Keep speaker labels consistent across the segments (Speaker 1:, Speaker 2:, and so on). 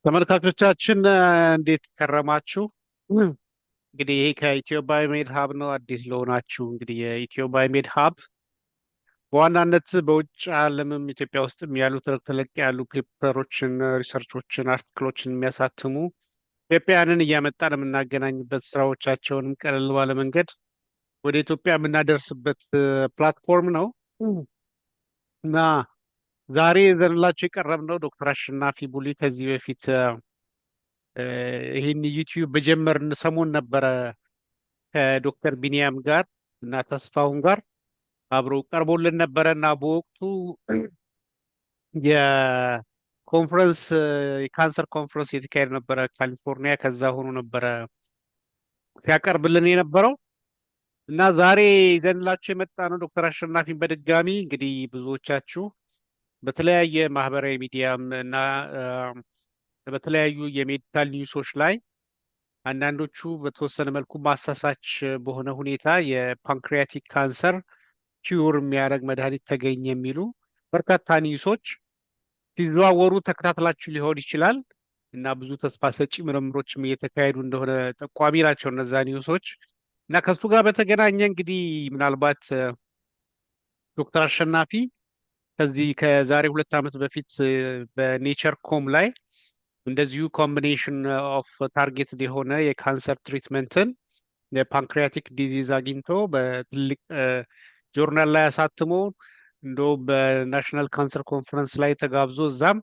Speaker 1: ተመልካቾቻችን እንዴት ከረማችሁ? እንግዲህ ይሄ ከኢትዮ ባዮሜድ ሀብ ነው። አዲስ ለሆናችሁ እንግዲህ የኢትዮ ባዮሜድ ሀብ በዋናነት በውጭ ዓለምም ኢትዮጵያ ውስጥም ያሉ ተለቅ ተለቅ ያሉ ፔፐሮችን፣ ሪሰርቾችን፣ አርቲክሎችን የሚያሳትሙ ኢትዮጵያውያንን እያመጣን የምናገናኝበት ስራዎቻቸውንም ቀለል ባለ መንገድ ወደ ኢትዮጵያ የምናደርስበት ፕላትፎርም ነው እና ዛሬ ዘንላችሁ የቀረብነው ዶክተር አሸናፊ ቡሊ ከዚህ በፊት ይህን ዩቲዩብ በጀመርን ሰሞን ነበረ ከዶክተር ቢኒያም ጋር እና ተስፋሁን ጋር አብረው ቀርቦልን ነበረ እና በወቅቱ የኮንፈረንስ የካንሰር ኮንፈረንስ የተካሄደ ነበረ ካሊፎርኒያ። ከዛ ሆኖ ነበረ ሲያቀርብልን የነበረው እና ዛሬ ይዘንላችሁ የመጣ ነው ዶክተር አሸናፊን በድጋሚ እንግዲህ ብዙዎቻችሁ በተለያየ ማህበራዊ ሚዲያም እና በተለያዩ የሜዲካል ኒውሶች ላይ አንዳንዶቹ በተወሰነ መልኩ ማሳሳች በሆነ ሁኔታ የፓንክሪያቲክ ካንሰር ኪዩር የሚያደርግ መድኃኒት ተገኘ የሚሉ በርካታ ኒውሶች ሲዘዋወሩ ተከታትላችሁ ሊሆን ይችላል እና ብዙ ተስፋ ሰጪ ምርምሮችም እየተካሄዱ እንደሆነ ጠቋሚ ናቸው እነዛ ኒውሶች። እና ከሱ ጋር በተገናኘ እንግዲህ ምናልባት ዶክተር አሸናፊ ከዛሬ 2 ዓመት በፊት በኔቸር ኮም ላይ እንደዚሁ ኮምቢኔሽን ኦፍ ታርጌትድ የሆነ የካንሰር ትሪትመንትን የፓንክሪያቲክ ዲዚዝ አግኝቶ በትልቅ ጆርናል ላይ አሳትሞ እንደውም በናሽናል ካንሰር ኮንፈረንስ ላይ ተጋብዞ እዛም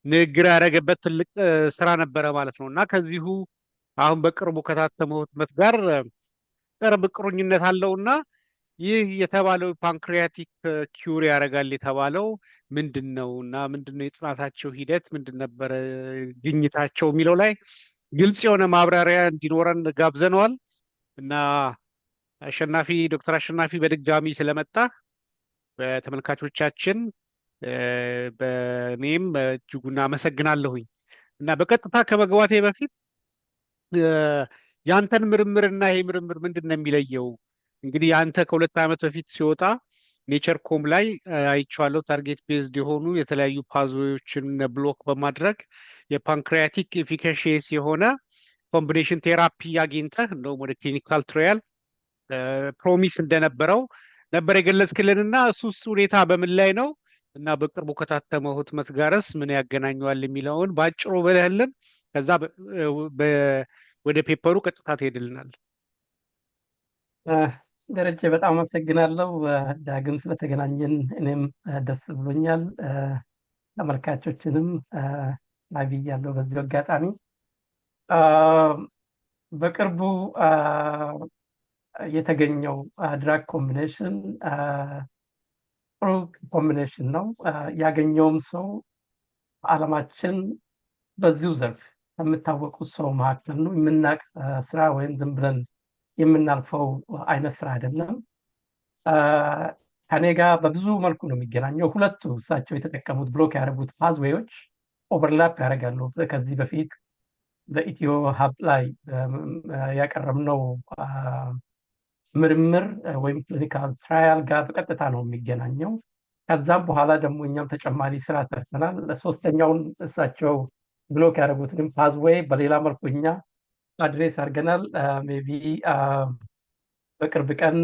Speaker 1: ንግግር ያደረገበት ትልቅ ስራ ነበረ ማለት ነው እና ከዚሁ አሁን በቅርቡ ከታተመው ህትመት ጋር ቅርብ ቁርኝነት አለውና ይህ የተባለው ፓንክሪያቲክ ኪውር ያደርጋል የተባለው ምንድን ነው እና ምንድን ነው የጥናታቸው ሂደት ምንድን ነበረ ግኝታቸው የሚለው ላይ ግልጽ የሆነ ማብራሪያ እንዲኖረን ጋብዘነዋል እና ዶክተር አሸናፊ በድጋሚ ስለመጣ በተመልካቾቻችን በእኔም እጅጉን አመሰግናለሁኝ እና በቀጥታ ከመግባቴ በፊት ያንተን ምርምርና ይሄ ምርምር ምንድን ነው የሚለየው? እንግዲህ አንተ ከ2 ዓመት በፊት ሲወጣ ኔቸር ኮም ላይ አይቼዋለሁ። ታርጌት ቤዝድ የሆኑ የተለያዩ ፓዝዌዎችን ብሎክ በማድረግ የፓንክሪያቲክ ኤፊካሺየስ የሆነ ኮምቢኔሽን ቴራፒ አግኝተህ እንደውም ወደ ክሊኒካል ትራያል ፕሮሚስ እንደነበረው ነበር የገለጽክልን እና እሱስ ሁኔታ በምን ላይ ነው እና በቅርቡ ከታተመው ህትመት ጋርስ ምን ያገናኘዋል የሚለውን በአጭሩ በለህልን። ከዛ ወደ ፔፐሩ ቀጥታ ትሄድልናል።
Speaker 2: ደረጀ በጣም አመሰግናለሁ። ዳግም ስለተገናኘን እኔም ደስ ብሎኛል። ተመልካቾችንም አብያለሁ። በዚህ አጋጣሚ በቅርቡ የተገኘው ድራግ ኮምቢኔሽን ጥሩ ኮምቢኔሽን ነው። ያገኘውም ሰው ዓለማችን በዚሁ ዘርፍ ከምታወቁት ሰው መካከል ነው። የምናቅ ስራ ወይም ዝም ብለን የምናልፈው አይነት ስራ አይደለም። ከኔ ጋር በብዙ መልኩ ነው የሚገናኘው። ሁለቱ እሳቸው የተጠቀሙት ብሎክ ያደረጉት ፓዝዌዎች ኦቨርላፕ ያደርጋሉ። ከዚህ በፊት በኢትዮ ሀብ ላይ ያቀረብነው ምርምር ወይም ክሊኒካል ትራያል ጋር በቀጥታ ነው የሚገናኘው። ከዛም በኋላ ደግሞ እኛም ተጨማሪ ስራ ሰርተናል። ሶስተኛውን እሳቸው ብሎክ ያደረጉትንም ፓዝዌይ በሌላ መልኩ እኛ አድሬስ አድርገናል። ሜቢ በቅርብ ቀን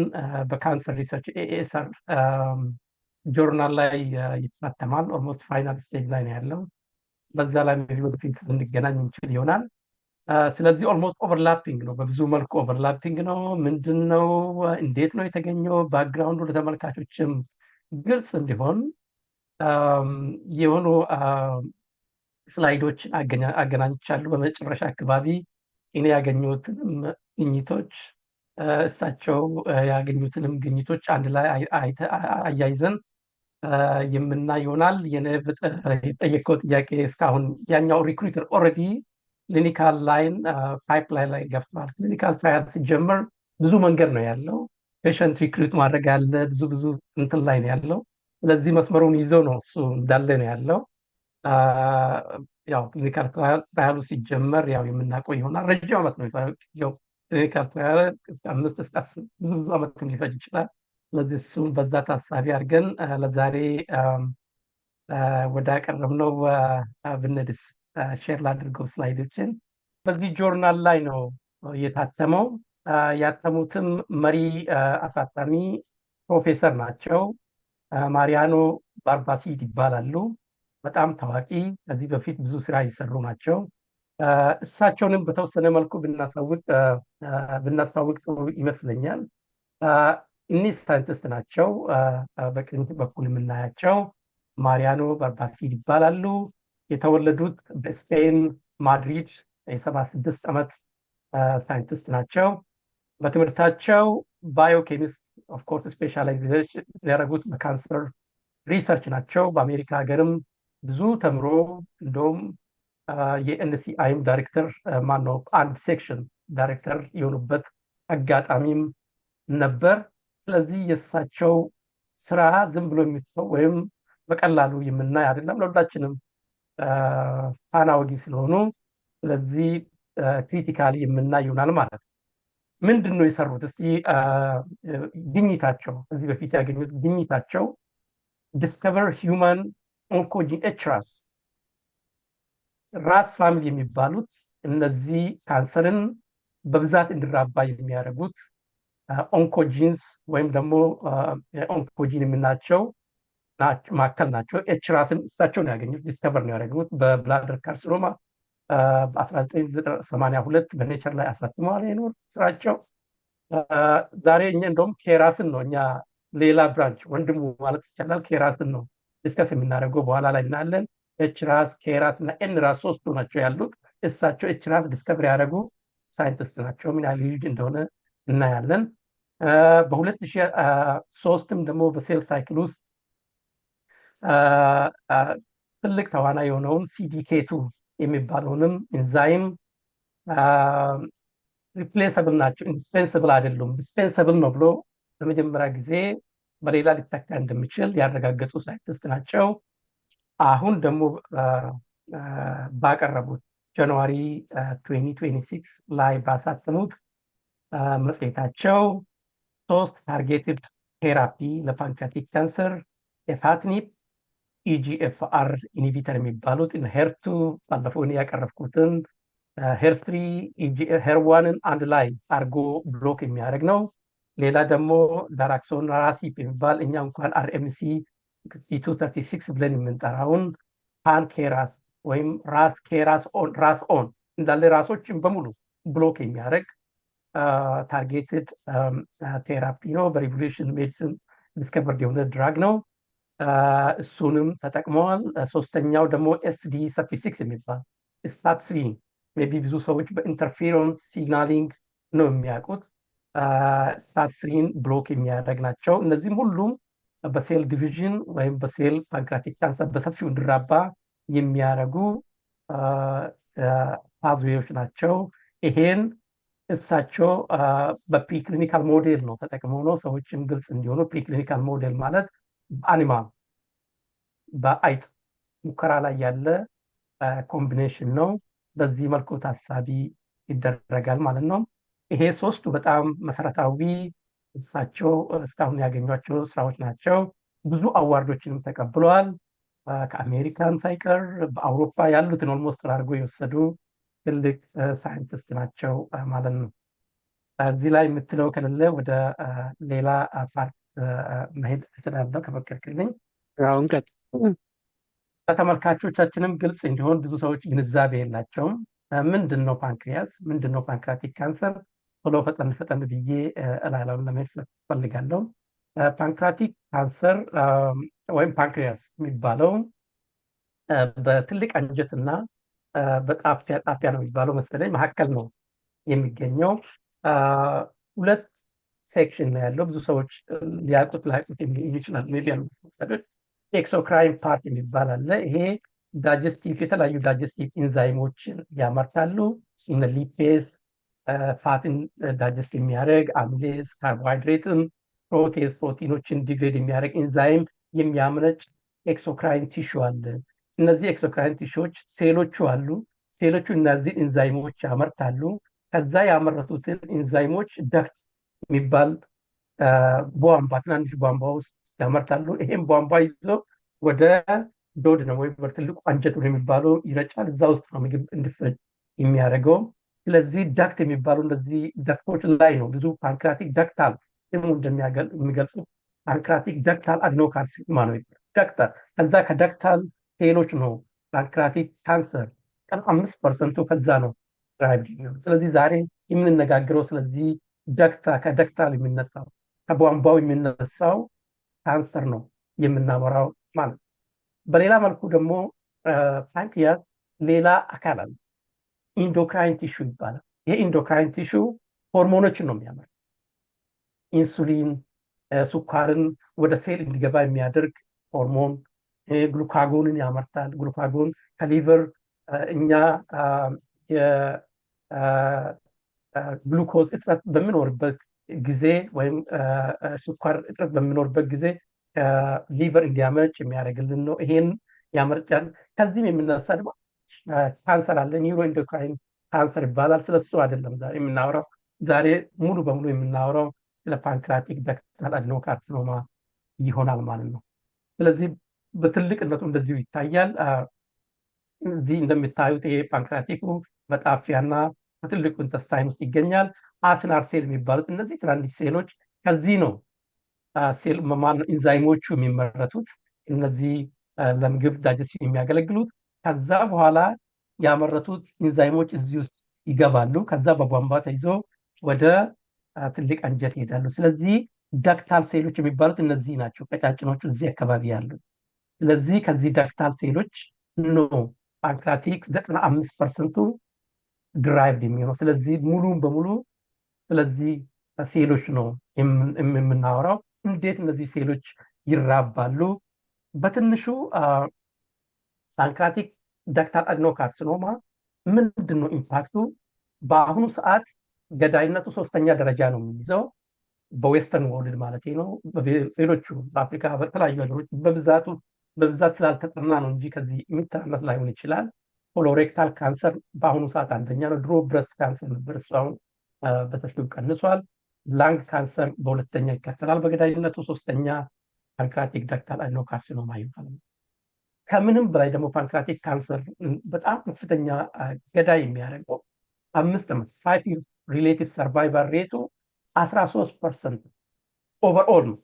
Speaker 2: በካንሰር ሪሰርች ኤኤስአር ጆርናል ላይ ይታተማል። ኦልሞስት ፋይናል ስቴጅ ላይ ነው ያለው። በዛ ላይ ሜቢ ወደፊት ልንገናኝ እንችል ይሆናል። ስለዚህ ኦልሞስት ኦቨርላፒንግ ነው፣ በብዙ መልኩ ኦቨርላፒንግ ነው። ምንድን ነው እንዴት ነው የተገኘው? ባክግራውንዱ ለተመልካቾችም ግልጽ እንዲሆን የሆኑ ስላይዶችን አገናኝቻለሁ። በመጨረሻ አካባቢ እኔ ያገኙትንም ግኝቶች እሳቸው ያገኙትንም ግኝቶች አንድ ላይ አያይዘን የምናይ ይሆናል። የጠየቀው ጥያቄ እስካሁን ያኛው ሪክሩተር ኦልሬዲ ክሊኒካል ላይን ፓይፕላይን ላይ ገብቷል። ክሊኒካል ትራያል ሲጀመር ብዙ መንገድ ነው ያለው። ፔሸንት ሪክሩት ማድረግ አለ፣ ብዙ እንትን ላይ ነው ያለው። ስለዚህ መስመሩን ይዞ ነው እሱ እንዳለ ነው ያለው። ያው ክሊኒካል ትራያሉ ሲጀመር ያው የምናውቀው ይሆናል። ረጅም ዓመት ነው ያው ክሊኒካል ትራያል እስከ 5 እስከ 10 ብዙ ዓመት ሊፈጅ ይችላል። ስለዚህ እሱን በዛ ታሳቢ አድርገን ለዛሬ ወደ አቀረብነው ብንሄድስ ሼር ላድርገው ስላይዶችን። በዚህ ጆርናል ላይ ነው የታተመው። ያተሙትም መሪ አሳታሚ ፕሮፌሰር ናቸው። ማሪያኖ ባርባሲድ ይባላሉ። በጣም ታዋቂ ከዚህ በፊት ብዙ ስራ የሰሩ ናቸው። እሳቸውንም በተወሰነ መልኩ ብናስተዋውቅ ጥሩ ይመስለኛል። እኒህ ሳይንቲስት ናቸው። በቀኝ በኩል የምናያቸው ማሪያኖ ባርባሲድ ይባላሉ። የተወለዱት በስፔን ማድሪድ የ76 ዓመት ሳይንቲስት ናቸው። በትምህርታቸው ባዮኬሚስት ኦፍኮርስ ስፔሻላይዜሽን ያደረጉት በካንሰር ሪሰርች ናቸው። በአሜሪካ ሀገርም ብዙ ተምሮ እንደውም የኤንሲአይም ዳይሬክተር ማነው አንድ ሴክሽን ዳይሬክተር የሆኑበት አጋጣሚም ነበር። ስለዚህ የእሳቸው ስራ ዝም ብሎ የሚተው ወይም በቀላሉ የምናይ አይደለም። ለሁላችንም ፋና ወጊ ስለሆኑ ስለዚህ ክሪቲካሊ የምናይ ይሆናል ማለት ነው። ምንድን ነው የሰሩት? እስቲ ግኝታቸው ከዚህ በፊት ያገኙት ግኝታቸው ዲስከቨር ሂውማን ኦንኮጂን ኤችራስ ራስ ፋሚሊ የሚባሉት እነዚህ ካንሰርን በብዛት እንዲራባ የሚያደርጉት ኦንኮጂንስ ወይም ደግሞ ኦንኮጂን የምናቸው ማዕከል ናቸው። ኤችራስን እሳቸው ነው ያገኙት፣ ዲስከቨር ነው ያደረጉት በብላደር ካርሲኖማ በ1982 በኔቸር ላይ አሳትመዋል የኖር ስራቸው። ዛሬ እኛ እንደውም ኬራስን ነው እኛ ሌላ ብራንች ወንድሙ ማለት ይቻላል ኬራስን ነው ዲስከስ የምናደርገው በኋላ ላይ እናያለን። ኤችራስ፣ ኬራስ እና ኤንራስ ሶስቱ ናቸው ያሉት። እሳቸው ኤችራስ ዲስከቨር ያደረጉ ሳይንቲስት ናቸው። ምን ያህል ልዩጅ እንደሆነ እናያለን። በ2003ም ደግሞ በሴል ሳይክል ውስጥ ትልቅ ተዋናይ የሆነውን ሲዲኬቱ የሚባለውንም ኢንዛይም ሪፕሌሰብል ናቸው፣ ኢንዲስፔንስብል አይደሉም፣ ዲስፔንሰብል ነው ብሎ በመጀመሪያ ጊዜ በሌላ ሊተካ እንደሚችል ያረጋገጡ ሳይንቲስት ናቸው። አሁን ደግሞ ባቀረቡት ጃንዋሪ 2026 ላይ ባሳተሙት መጽሔታቸው 3 ታርጌትድ ቴራፒ ለፓንክሪያቲክ ካንሰር ኤፋትኒፕ ኢጂኤፍአር ኢኒቢተር የሚባሉት ሄር2 ባለፈው እኔ ያቀረብኩትን ሄር3 ሄር1ን አንድ ላይ አርጎ ብሎክ የሚያደርግ ነው። ሌላ ደግሞ ዳራክሶን ራሲፕ የሚባል እኛ እንኳን አርኤምሲ 6236 ብለን የምንጠራውን ፓንኬራስ ወይም ራስ ኦን እንዳለ ራሶችን በሙሉ ብሎክ የሚያደርግ ታርጌትድ ቴራፒ ነው። በሪቮሉሽን ሜዲሲን ዲስከቨርድ የሆነ ድራግ ነው። እሱንም ተጠቅመዋል። ሶስተኛው ደግሞ ኤስዲ 36 የሚባል ስታት3 ሜቢ ብዙ ሰዎች በኢንተርፌሮንስ ሲግናሊንግ ነው የሚያውቁት። ስታት3ን ብሎክ የሚያደርግ ናቸው። እነዚህም ሁሉም በሴል ዲቪዥን ወይም በሴል ፓንክሪያቲክ ካንሰር በሰፊው እንዲራባ የሚያደርጉ ፓዝዌዎች ናቸው። ይሄን እሳቸው በፕሪክሊኒካል ሞዴል ነው ተጠቅመው ነው ሰዎችም ግልጽ እንዲሆኑ። ፕሪክሊኒካል ሞዴል ማለት በአኒማል በአይጥ ሙከራ ላይ ያለ ኮምቢኔሽን ነው። በዚህ መልኩ ታሳቢ ይደረጋል ማለት ነው። ይሄ ሶስቱ በጣም መሰረታዊ እሳቸው እስካሁን ያገኟቸው ስራዎች ናቸው። ብዙ አዋርዶችንም ተቀብለዋል። ከአሜሪካን ሳይቀር በአውሮፓ ያሉትን ኦልሞስት አድርጎ የወሰዱ ትልቅ ሳይንቲስት ናቸው ማለት ነው። እዚህ ላይ የምትለው ከሌለ ወደ ሌላ ፓርት መሄድ እችላለሁ ከፈቀድክልኝ።
Speaker 1: አሁን
Speaker 2: ለተመልካቾቻችንም ግልጽ እንዲሆን ብዙ ሰዎች ግንዛቤ የላቸውም። ምንድን ነው ፓንክሪያስ? ምንድን ነው ፓንክሪያቲክ ካንሰር? ቶሎ ፈጠን ብዬ እላለውን ለመሄድ ፈልጋለሁ። ፓንክሪያቲክ ካንሰር ወይም ፓንክሪያስ የሚባለው በትልቅ አንጀትና በጣፊያ ነው የሚባለው መሰለኝ መካከል ነው የሚገኘው። ሁለት ሴክሽን ነው ያለው። ብዙ ሰዎች ሊያውቁት ላያውቁት ይችላል። ሜቢ ያሉት ሰዎች ኤክሶክራይን ፓርት የሚባል አለ። ይሄ ዳይጀስቲቭ የተለያዩ ዳይጀስቲቭ ኢንዛይሞችን ያመርታሉ። እነ ሊፔዝ ፋትን ዳይጀስት የሚያደርግ አሚሌዝ፣ ካርቦሃይድሬትን፣ ፕሮቴዝ ፕሮቲኖችን ዲግሬድ የሚያደርግ ኢንዛይም የሚያመነጭ ኤክሶክራይን ቲሹ አለ። እነዚህ ኤክሶክራይን ቲሹዎች ሴሎቹ አሉ። ሴሎቹ እነዚህ ኢንዛይሞች ያመርታሉ። ከዛ ያመረቱትን ኢንዛይሞች ደክት የሚባል ቧንቧ ትናንሽ ቧንቧ ውስጥ ያመርታሉ። ይሄም ቧንቧ ይዞ ወደ ዶድ ነው ወይም በትልቁ አንጀት ነው የሚባለው ይረጫል። እዛ ውስጥ ነው ምግብ እንዲፈጭ የሚያደርገው። ስለዚህ ዳክት የሚባሉ እንደዚህ ዳክቶች ላይ ነው ብዙ ፓንክራቲክ ዳክታል ስሙ እንደሚገልጸው ፓንክራቲክ ዳክታል አድኖካርሲኖማ ነው ዳክታል። ከዛ ከዳክታል ሴሎች ነው ፓንክራቲክ ካንሰር 5% ከዛ ነው ድራይቭ። ስለዚህ ዛሬ የምንነጋገረው ስለዚህ ከዳክታል የሚነሳው ከቧንቧው የሚነሳው ካንሰር ነው የምናወራው ማለት ነው። በሌላ መልኩ ደግሞ ፓንክሪያስ ሌላ አካል አለ፣ ኢንዶክራይን ቲሹ ይባላል። ይሄ ኢንዶክራይን ቲሹ ሆርሞኖችን ነው የሚያመርት። ኢንሱሊን፣ ስኳርን ወደ ሴል እንዲገባ የሚያደርግ ሆርሞን፣ ግሉካጎንን ያመርታል። ግሉካጎን ከሊቨር እኛ ግሉኮዝ እጥረት በሚኖርበት ጊዜ ወይም ስኳር እጥረት በሚኖርበት ጊዜ ሊቨር እንዲያመርጭ የሚያደርግልን ነው። ይሄን ያመርጫል። ከዚህም የምነሳ ደግሞ ካንሰር አለ፣ ኒውሮ ኢንዶክራይን ካንሰር ይባላል። ስለሱ አይደለም ዛሬ የምናወራው። ዛሬ ሙሉ በሙሉ የምናወራው ስለ ፓንክራቲክ ዳክታል አድኖካርሲኖማ ይሆናል ማለት ነው። ስለዚህ በትልቅነቱ እንደዚሁ ይታያል። እዚህ እንደምታዩት ይሄ ፓንክራቲኩ በጣፊያና በትልቁ ኢንተስታይን ውስጥ ይገኛል። አስናር ሴል የሚባሉት እነዚህ ትናንሽ ሴሎች ከዚህ ነው ሴል ኢንዛይሞቹ የሚመረቱት፣ እነዚህ ለምግብ ዳይጀስሽን የሚያገለግሉት። ከዛ በኋላ ያመረቱት ኢንዛይሞች እዚህ ውስጥ ይገባሉ። ከዛ በቧንቧ ተይዞ ወደ ትልቅ አንጀት ይሄዳሉ። ስለዚህ ዳክታል ሴሎች የሚባሉት እነዚህ ናቸው፣ ቀጫጭኖቹ እዚህ አካባቢ ያሉት። ስለዚህ ከዚህ ዳክታል ሴሎች ነው ፓንክራቲክ 95%ቱ ድራይቭድ የሚሆነው። ስለዚህ ሙሉን በሙሉ ስለዚህ ሴሎች ነው የምናወራው። እንዴት እነዚህ ሴሎች ይራባሉ? በትንሹ ፓንክራቲክ ዳክታል አድኖካርሲኖማ ምንድን ነው ኢምፓክቱ? በአሁኑ ሰዓት ገዳይነቱ 3ኛ ደረጃ ነው የሚይዘው በዌስተርን ወርልድ ማለት ነው። ሌሎቹ በአፍሪካ በተለያዩ ሀገሮች በብዛት ስላልተጠና ነው እንጂ ከዚህ የሚተላለፍ ላይሆን ይችላል። ኮሎሬክታል ካንሰር በአሁኑ ሰዓት አንደኛ ነው። ድሮ ብረስት ካንሰር ነበር፣ እሱ አሁን በሰፊው ቀንሷል። ላንግ ካንሰር በሁለተኛ ይከተላል በገዳይነቱ። 3ኛ ፓንክራቲክ ዳክታል አድኖካርሲኖማ ይባላል። ከምንም በላይ ደግሞ ፓንክራቲክ ካንሰር በጣም ከፍተኛ ገዳይ የሚያደርገው 5 ዓመት 5 years ሪሌቲቭ ሰርቫይቫል ሬቱ 13% ኦቨርኦል ነው።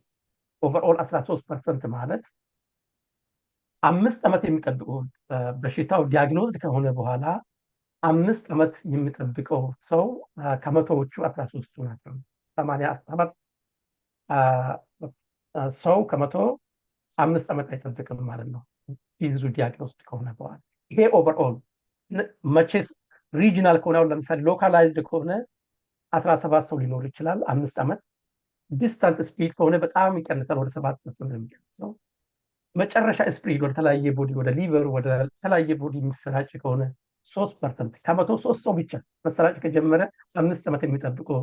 Speaker 2: ኦቨርኦል 13% ማለት 5 ዓመት የሚጠብቀው በሽታው ዲያግኖዝ ከሆነ በኋላ 5 ዓመት የሚጠብቀው ሰው ከመቶዎቹ 13ቱ ናቸው። 87 ሰው ከመቶ 5 ዓመት አይጠብቅም ማለት ነው ብዙ ዲያግኖዝ ከሆነ በኋላ። ይሄ ኦቨርኦል መቼስ ሪጂናል ከሆነ አሁን ለምሳሌ ሎካላይዝድ ከሆነ 17 ሰው ሊኖር ይችላል 5 ዓመት። ዲስታንት ስፕሪድ ከሆነ በጣም ይቀንሳል፣ ወደ 7% ነው የሚቀንሰው። መጨረሻ ስፕሪድ ወደ ተለያየ ቦዲ ወደ ሊቨር ወደ ተለያየ ቦዲ የሚሰራጭ ከሆነ 3% ከመቶ 3 ሰው ብቻ መሰራጭ ከጀመረ 5 ዓመት የሚጠብቀው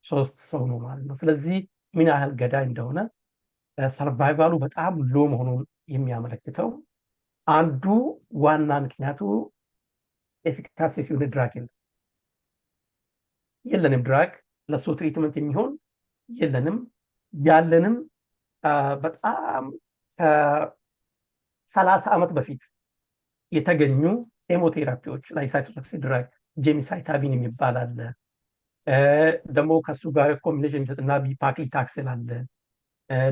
Speaker 2: 3 ሰው ነው ማለት ነው። ስለዚህ ምን ያህል ገዳይ እንደሆነ ሰርቫይቫሉ በጣም ሎ መሆኑን የሚያመለክተው አንዱ ዋና ምክንያቱ ኤፊካሲ ሲሆን ድራግ የለንም። ድራግ ለሱ ትሪትመንት የሚሆን የለንም። ያለንም በጣም ከ30 ዓመት በፊት የተገኙ ኬሞቴራፒዎች ላይ ሳይቶቶክሲክ ድራግ ጄሚሳይታቢን የሚባል አለ። ደግሞ ከሱ ጋር ኮምቢኔሽን የሚሰጥና ቢፓክሊታክስል አለ።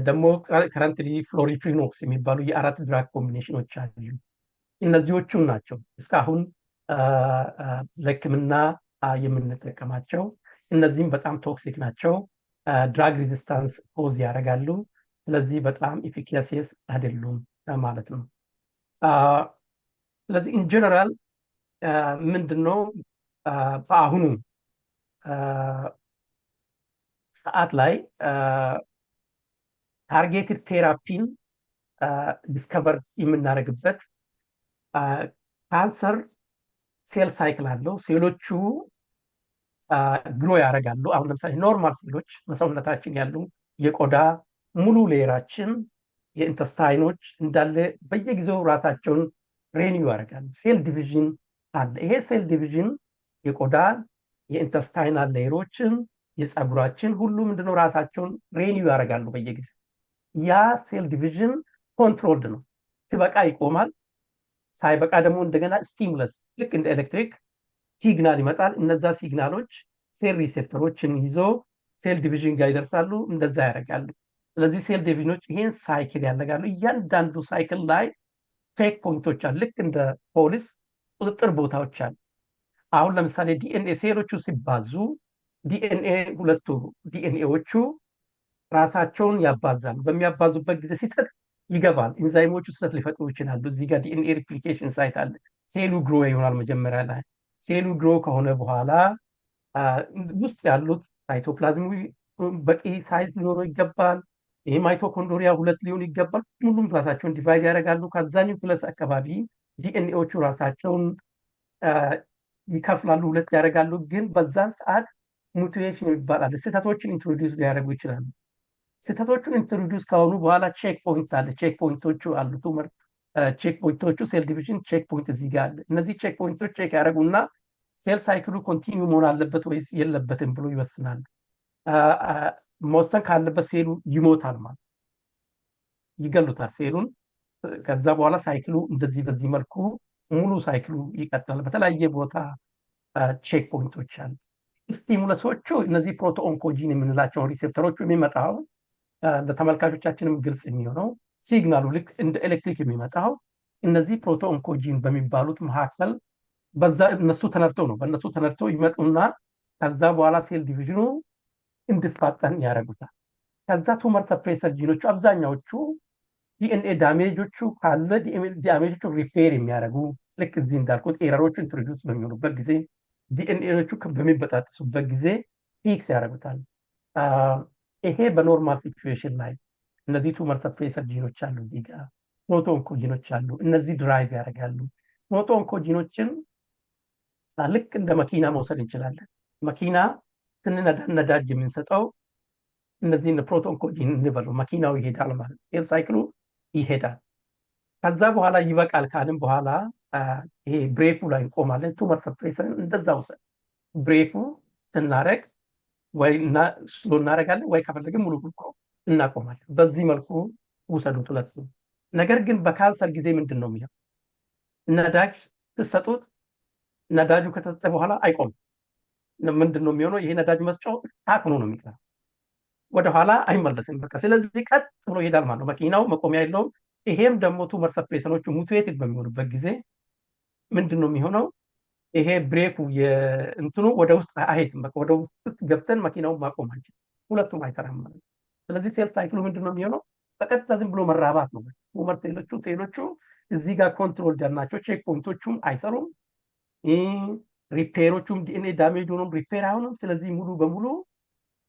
Speaker 2: ደግሞ ከረንትሊ ፍሎሪፕሪኖክስ የሚባሉ የ4 ድራግ ኮምቢኔሽኖች አሉ። እነዚዎቹም ናቸው እስካሁን ለሕክምና የምንጠቀማቸው። እነዚህም በጣም ቶክሲክ ናቸው፣ ድራግ ሬዚስታንስ ኮዝ ያደርጋሉ። ስለዚህ በጣም ኢፊካሲየስ አይደሉም ማለት ነው። ስለዚህ ኢን ጀነራል ምንድነው በአሁኑ ሰዓት ላይ ታርጌትድ ቴራፒን ዲስከቨር የምናደርግበት ካንሰር ሴል ሳይክል አለው። ሴሎቹ ግሮ ያደርጋሉ። አሁን ለምሳሌ ኖርማል ሴሎች በሰውነታችን ያሉ የቆዳ ሙሉ ሌየራችን የኢንተስታይኖች እንዳለ በየጊዜው ራሳቸውን ሬኒው ያደርጋሉ። ሴል ዲቪዥን አለ። ይሄ ሴል ዲቪዥን የቆዳ የኢንተስታይናል ሌየሮችን የፀጉራችን ሁሉ ምንድነው ራሳቸውን ሬኒው ያደርጋሉ በየጊዜው። ያ ሴል ዲቪዥን ኮንትሮልድ ነው። ሲበቃ ይቆማል። ሳይበቃ ደግሞ እንደገና ስቲሙለስ ልክ እንደ ኤሌክትሪክ ሲግናል ይመጣል። እነዛ ሲግናሎች ሴል ሪሴፕተሮችን ይዞ ሴል ዲቪዥን ጋር ይደርሳሉ። እንደዛ ያደርጋሉ። ስለዚህ ሴል ዲቪዥኖች ይሄን ሳይክል ያደርጋሉ። እያንዳንዱ ሳይክል ላይ ቼክ ፖይንቶች አሉ። ልክ እንደ ፖሊስ ቁጥጥር ቦታዎች አሉ። አሁን ለምሳሌ ዲኤንኤ ሴሎቹ ሲባዙ ዲኤንኤ ሁለቱ ዲኤንኤዎቹ ራሳቸውን ያባዛሉ። በሚያባዙበት ጊዜ ስህተት ይገባል። ኢንዛይሞቹ ስህተት ሊፈጥሩ ይችላሉ። እዚህ ጋር ዲኤንኤ ሪፕሊኬሽን ሳይት አለ። ሴሉ ግሮ ይሆናል መጀመሪያ ላይ። ሴሉ ግሮ ከሆነ በኋላ ውስጥ ያሉት ሳይቶፕላዝሙ በቂ ሳይዝ ሊኖረው ይገባል። ይህ ማይቶኮንድሪያ ሁለት ሊሆን ይገባል። ሁሉም ራሳቸውን ዲቫይድ ያደርጋሉ። ከዛ ኒውክለስ አካባቢ ዲኤንኤዎቹ ራሳቸውን ይከፍላሉ፣ ሁለት ያደርጋሉ። ግን በዛን ሰዓት ሙቴሽን ይባላል። ስህተቶችን ኢንትሮዲውስ ሊያደርጉ ይችላሉ። ስህተቶቹን ኢንትሮዲውስ ከሆኑ በኋላ ቼክ ፖይንት አለ። ቼክ ፖይንቶቹ አሉ። ቱመር ቼክ ፖይንቶቹ ሴል ዲቪዥን ቼክ ፖይንት እዚህ ጋር አለ። እነዚህ ቼክ ፖይንቶች ቼክ ያደርጉና ሴል ሳይክሉ ኮንቲኒው መሆን አለበት ወይስ የለበትም ብሎ ይወስናል። መወሰን ካለበት ሴሉ ይሞታል ማለት ይገሉታል ሴሉን። ከዛ በኋላ ሳይክሉ እንደዚህ በዚህ መልኩ ሙሉ ሳይክሉ ይቀጥላል። በተለያየ ቦታ ቼክ ፖይንቶች አሉ። ስቲሙለሶቹ እነዚህ ፕሮቶኦንኮጂን የምንላቸው ሪሴፕተሮቹ የሚመጣው ለተመልካቾቻችንም ግልጽ የሚሆነው ሲግናሉ ልክ እንደ ኤሌክትሪክ የሚመጣው እነዚህ ፕሮቶኦንኮጂን በሚባሉት መካከል በዛ እነሱ ተነድተው ነው። በእነሱ ተነድተው ይመጡና ከዛ በኋላ ሴል ዲቪዥኑ እንድፋጠን ያደርጉታል። ከዛ ቱመር ሰፕሬሰር ጂኖቹ አብዛኛዎቹ ዲኤንኤ ዳሜጆቹ ካለ ዳሜጆቹ ሪፔር የሚያደርጉ ልክ እዚህ እንዳልኩት ኤረሮቹ ኢንትሮዲውስ በሚሆኑበት ጊዜ ዲኤንኤዎቹ በሚበጣጥሱበት ጊዜ ፊክስ ያደርጉታል። ይሄ በኖርማል ሲቹዌሽን ላይ እነዚህ ቱመር ሰፕሬሰር ጂኖች አሉ። እዚህ ጋር ፕሮቶኦንኮጂኖች አሉ። እነዚህ ድራይቭ ያደርጋሉ። ፕሮቶኦንኮጂኖችን ልክ እንደ መኪና መውሰድ እንችላለን። መኪና ስንነዳ ነዳጅ የምንሰጠው እነዚህን ፕሮቶኦንኮጂን እንበሉ። መኪናው ይሄዳል ማለት ነው። ሴል ሳይክሉ ይሄዳል። ከዛ በኋላ ይበቃል ካልን በኋላ ይሄ ብሬኩ ላይ እንቆማለን። ቱመር ሰፕሬሰር እንደዛ ውሰድ። ብሬኩ ስናረግ ወይ ስሎ እናደርጋለን ወይ ከፈለግን ሙሉ እናቆማለን። በዚህ መልኩ ውሰዱት ሁለቱ። ነገር ግን በካንሰር ጊዜ ምንድን ነው የሚለው ነዳጅ ስትሰጡት ነዳጁ ከተሰጠ በኋላ አይቆምም። ምንድን ነው የሚሆነው? ይሄ ነዳጅ መስጫው ታክኖ ነው የሚቀረው፣ ወደኋላ አይመለስም። በቃ ስለዚህ ቀጥ ብሎ ይሄዳል ማለት ነው። መኪናው መቆሚያ የለውም። ይሄም ደግሞ ቱመር ሰፕሬሰሮቹ ሙትዌትድ በሚሆኑበት ጊዜ ምንድን ነው የሚሆነው? ይሄ ብሬኩ የእንትኑ ወደ ውስጥ አይሄድም። በቃ ወደ ውስጥ ገብተን መኪናውን ማቆም አንችልም። ሁለቱም አይሰራም ማለት ነው። ስለዚህ ሴል ሳይክሉ ምንድን ነው የሚሆነው? በቀጥታ ዝም ብሎ መራባት ነው። ቱመር ሴሎቹ እዚህ ጋር ኮንትሮል ናቸው። ቼክ ፖይንቶቹም አይሰሩም። ሪፔሮቹም ዲኤንኤ ዳሜጅ ሆኖም ሪፔር አይሆንም። ስለዚህ ሙሉ በሙሉ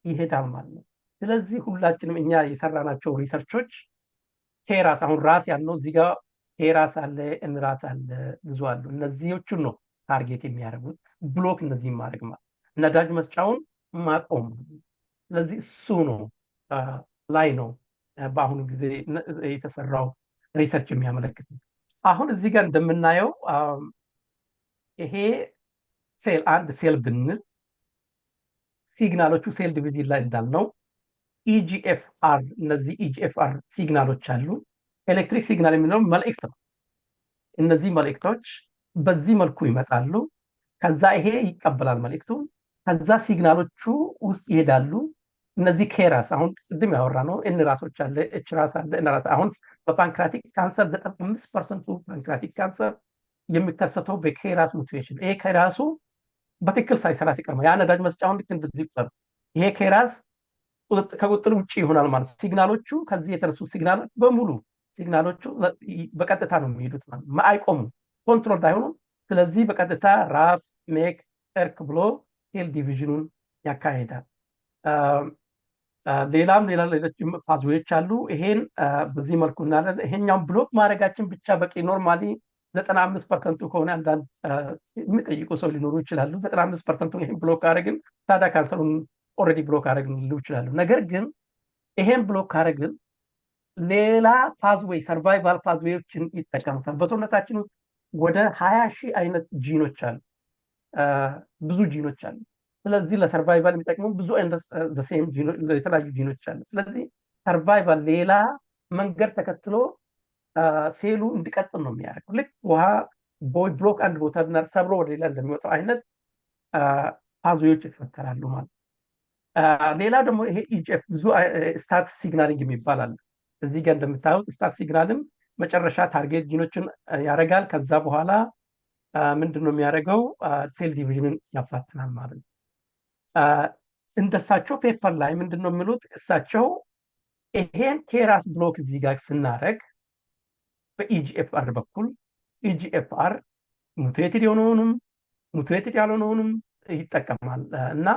Speaker 2: ይሄዳል ማለት ነው። ስለዚህ ሁላችንም እኛ የሰራናቸው ሪሰርቾች ኬራስ አሁን ራስ ያለው እዚህ ጋር ኬራስ አለ፣ እንራስ አለ፣ ብዙ አሉ። እነዚህዎቹን ነው ታርጌት የሚያደርጉት። ብሎክ እነዚህም ማድረግ ማለት ነዳጅ መስጫውን ማቆም። ስለዚህ እሱ ነው ላይ ነው በአሁኑ ጊዜ የተሰራው ሪሰርች የሚያመለክት። አሁን እዚህ ጋር እንደምናየው ይሄ ሴል አንድ ሴል ብንል ሲግናሎቹ ሴል ዲቪዥን ላይ እንዳልነው ኢጂኤፍአር እነዚህ ኢጂኤፍአር ሲግናሎች አሉ። ኤሌክትሪክ ሲግናል የሚለው መልእክት ነው። እነዚህ መልእክቶች በዚህ መልኩ ይመጣሉ። ከዛ ይሄ ይቀበላል መልእክቱን። ከዛ ሲግናሎቹ ውስጥ ይሄዳሉ። እነዚህ ኬራስ አሁን ቅድም ያወራ ነው። እንራሶች አለ፣ ኤችራስ አለ፣ እንራስ። አሁን በፓንክራቲክ ካንሰር 95% ፓንክራቲክ ካንሰር የሚከሰተው በኬራስ ሙቴሽን። ይሄ ኬራሱ በትክክል ሳይሰራ ሲቀር ያ ነዳጅ መስጫውን ልክ እንደዚህ ይቆጠሩ። ይሄ ኬራስ ከቁጥጥር ውጭ ይሆናል ማለት ሲግናሎቹ ከዚህ የተነሱ ሲግናሎች በሙሉ ሲግናሎቹ በቀጥታ ነው የሚሄዱት ማለት አይቆሙም፣ ኮንትሮል አይሆኑም። ስለዚህ በቀጥታ ራፍ ሜክ ኤርክ ብሎ ሴል ዲቪዥኑን ያካሄዳል። ሌሎች ፓዝዌዎች አሉ። ይሄን በዚህ መልኩ እናለን። ይሄኛውን ብሎክ ማድረጋችን ብቻ በቂ ኖርማሊ 95% ከሆነ አንዳንድ የሚጠይቁ ሰው ሊኖሩ ይችላሉ። 95% ይሄን ብሎክ አደረግን ታዲያ ካንሰሩን ኦልሬዲ ብሎክ አደረግን ሊሉ ይችላሉ። ነገር ግን ይሄን ብሎክ አደረግን ሌላ ፓዝዌይ ሰርቫይቫል ፓዝዌዮችን ይጠቀሙታል። በሰውነታችን ውስጥ ወደ 20,000 አይነት ጂኖች አሉ፣ ብዙ ጂኖች አሉ። ስለዚህ ለሰርቫይቫል የሚጠቅሙ ብዙ አይነት የተለያዩ ጂኖች አሉ። ስለዚህ ሰርቫይቫል ሌላ መንገድ ተከትሎ ሴሉ እንዲቀጥል ነው የሚያደርገው። ልክ ውሃ ቦይ ብሎክ አንድ ቦታ ሰብሮ ወደ ሌላ እንደሚወጣው አይነት ፓዝዌዎች ይፈጠራሉ ማለት። ሌላ ደግሞ ይሄ ኢጂኤፍ ብዙ ስታት ሲግናሊንግ የሚባል አለ። እዚህ ጋር እንደምታዩት ስታት ሲግናልም መጨረሻ ታርጌት ጂኖችን ያደርጋል። ከዛ በኋላ ምንድን ነው የሚያደርገው? ሴል ዲቪዥንን ያፋጥናል ማለት ነው። እንደሳቸው ፔፐር ላይ ምንድን ነው የሚሉት እሳቸው ይሄን ኬራስ ብሎክ እዚህ ጋር ስናደርግ በኢጂኤፍአር በኩል ኢጂኤፍአር ሙቴትድ የሆነውንም ሙቴትድ ያልሆነውንም ይጠቀማል እና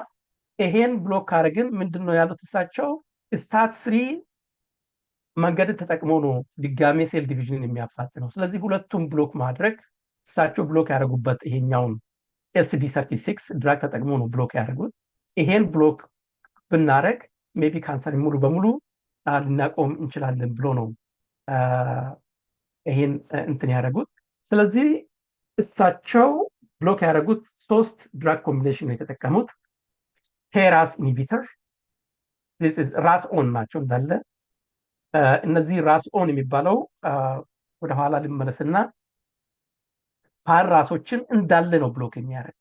Speaker 2: ይሄን ብሎክ ካደረግን ምንድን ነው ያሉት እሳቸው ስታት ስሪ መንገድ ተጠቅሞ ነው ድጋሜ ሴል ዲቪዥን የሚያፋጥነው። ስለዚህ ሁለቱም ብሎክ ማድረግ እሳቸው ብሎክ ያደረጉበት ይሄኛውን ኤስዲ 36 ድራግ ተጠቅሞ ነው ብሎክ ያደረጉት። ይሄን ብሎክ ብናደረግ ሜቢ ካንሰር ሙሉ በሙሉ ልናቆም እንችላለን ብሎ ነው ይሄን እንትን ያደረጉት። ስለዚህ እሳቸው ብሎክ ያደረጉት 3 ድራግ ኮምቢኔሽን የተጠቀሙት ኬራስ ኢንሂቢተር ራስ ኦን ናቸው እንዳለ። እነዚህ ራስ ኦን የሚባለው ወደኋላ ልመለስና ፓር ራሶችን እንዳለ ነው ብሎክ የሚያደርግ።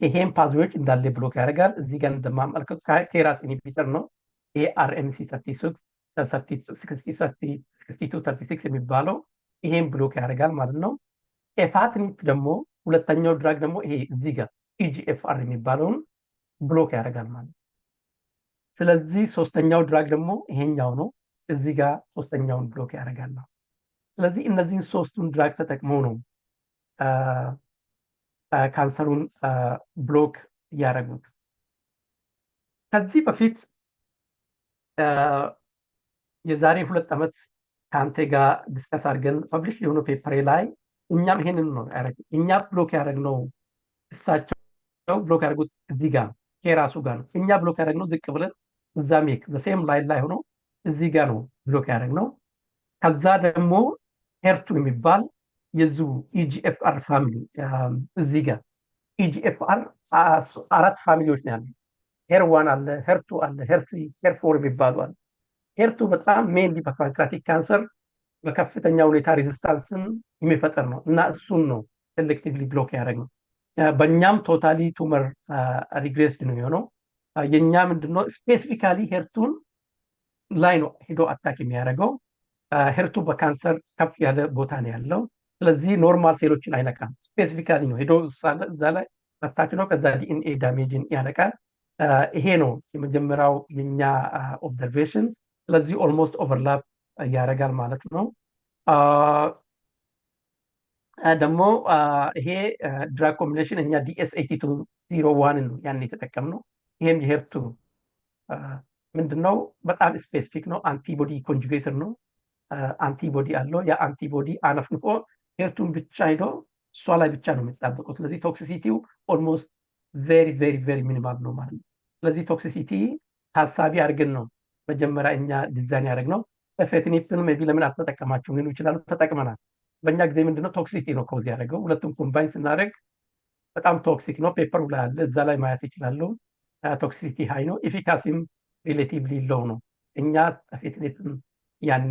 Speaker 2: ይሄን ፓዝዌዎች እንዳለ ብሎክ ያደርጋል። እዚህ ጋር እንደማመልከቱ ኬራስ ኢንሂቢተር ነው። ይሄ አርኤምሲ 6236 የሚባለው ይሄን ብሎክ ያደርጋል ማለት ነው። ኤፋትኒት ደግሞ ሁለተኛው ድራግ ደግሞ ይሄ እዚህ ጋር ኢጂኤፍአር የሚባለውን ብሎክ ያደርጋል ማለት ነው። ስለዚህ ሶስተኛው ድራግ ደግሞ ይሄኛው ነው። እዚህ ጋር ሶስተኛውን ብሎክ ያደርጋል ነው። ስለዚህ እነዚህን ሶስቱን ድራግ ተጠቅመው ነው ካንሰሩን ብሎክ ያደረጉት። ከዚህ በፊት የዛሬ 2 ዓመት ከአንተ ጋር ዲስከስ አድርገን ፐብሊሽ የሆነ ፔፐሬ ላይ እኛም ይሄንን ነው ያደረግነው። እኛ ብሎክ ያደረግነው እሳቸው ብሎክ ያደረጉት እዚህ ጋር ኬራሱ ጋር ነው። እኛ ብሎክ ያደረግነው ዝቅ ብለን እዛ ሜክ በሴም ላይን ላይ ሆኖ እዚህ ጋር ነው ብሎክ ያደረግነው። ከዛ ደግሞ ሄርቱ የሚባል የዙ ኢጂኤፍአር ፋሚሊ እዚህ ጋር ኢጂኤፍአር 4 ፋሚሊዎች ነው ያሉ። ሄር1 አለ፣ ሄር2 አለ፣ ሄር4 የሚባሉ አለ። ሄር2 በጣም ሜንሊ በፓንክራቲክ ካንሰር በከፍተኛ ሁኔታ ሬዚስታንስን የሚፈጠር ነው እና እሱን ነው ሴሌክቲቭሊ ብሎክ ያደረግነው። በእኛም ቶታሊ ቱመር ሪግሬስድ ነው የሆነው። የእኛ ምንድነው ስፔሲፊካሊ ሄርቱን ላይ ነው ሄዶ አታክ የሚያደርገው። ሄርቱ በካንሰር ከፍ ያለ ቦታ ነው ያለው። ስለዚህ ኖርማል ሴሎችን አይነካም። ስፔሲፊካሊ ነው ሄዶ እዛ ላይ አታክ ነው። ከዛ ዲኤንኤ ዳሜጅን ያነቃል። ይሄ ነው የመጀመሪያው የኛ ኦብዘርቬሽን። ስለዚህ ኦልሞስት ኦቨርላፕ ያደርጋል ማለት ነው። ደግሞ ይሄ ድራግ ኮምቢኔሽን እኛ DS8201 ነው ያን የተጠቀምነው። ይሄም የሄርቱ ምንድነው በጣም ስፔሲፊክ ነው። አንቲቦዲ ኮንጁጌተር ነው። አንቲቦዲ አለው። ያ አንቲቦዲ አነፍንፎ ሄርቱን ብቻ ሄዶ እሷ ላይ ብቻ ነው የሚጣበቀው። ስለዚህ ቶክሲሲቲው ኦልሞስት ቬሪ ቬሪ ቬሪ ሚኒማል ነው ማለት ነው። ስለዚህ ቶክሲሲቲ ታሳቢ አድርገን ነው መጀመሪያ እኛ ዲዛይን ያደረግነው። ኤፌትኒፕን ሜቢ ለምን አልተጠቀማችሁም ሊሉ ይችላሉ። ተጠቅመናል። በእኛ ጊዜ ምንድነው ቶክሲሲቲ ነው ኮዝ ያደረገው። ሁለቱም ኮምባይን ስናደርግ በጣም ቶክሲክ ነው። ፔፐሩ ላይ አለ፣ እዛ ላይ ማየት ይችላሉ። ቶክሲሲቲ ሃይ ነው። ኢፊካሲም ሪሌቲቭሊ ሎው ነው። እኛ ኤፌትኒፕን ያኔ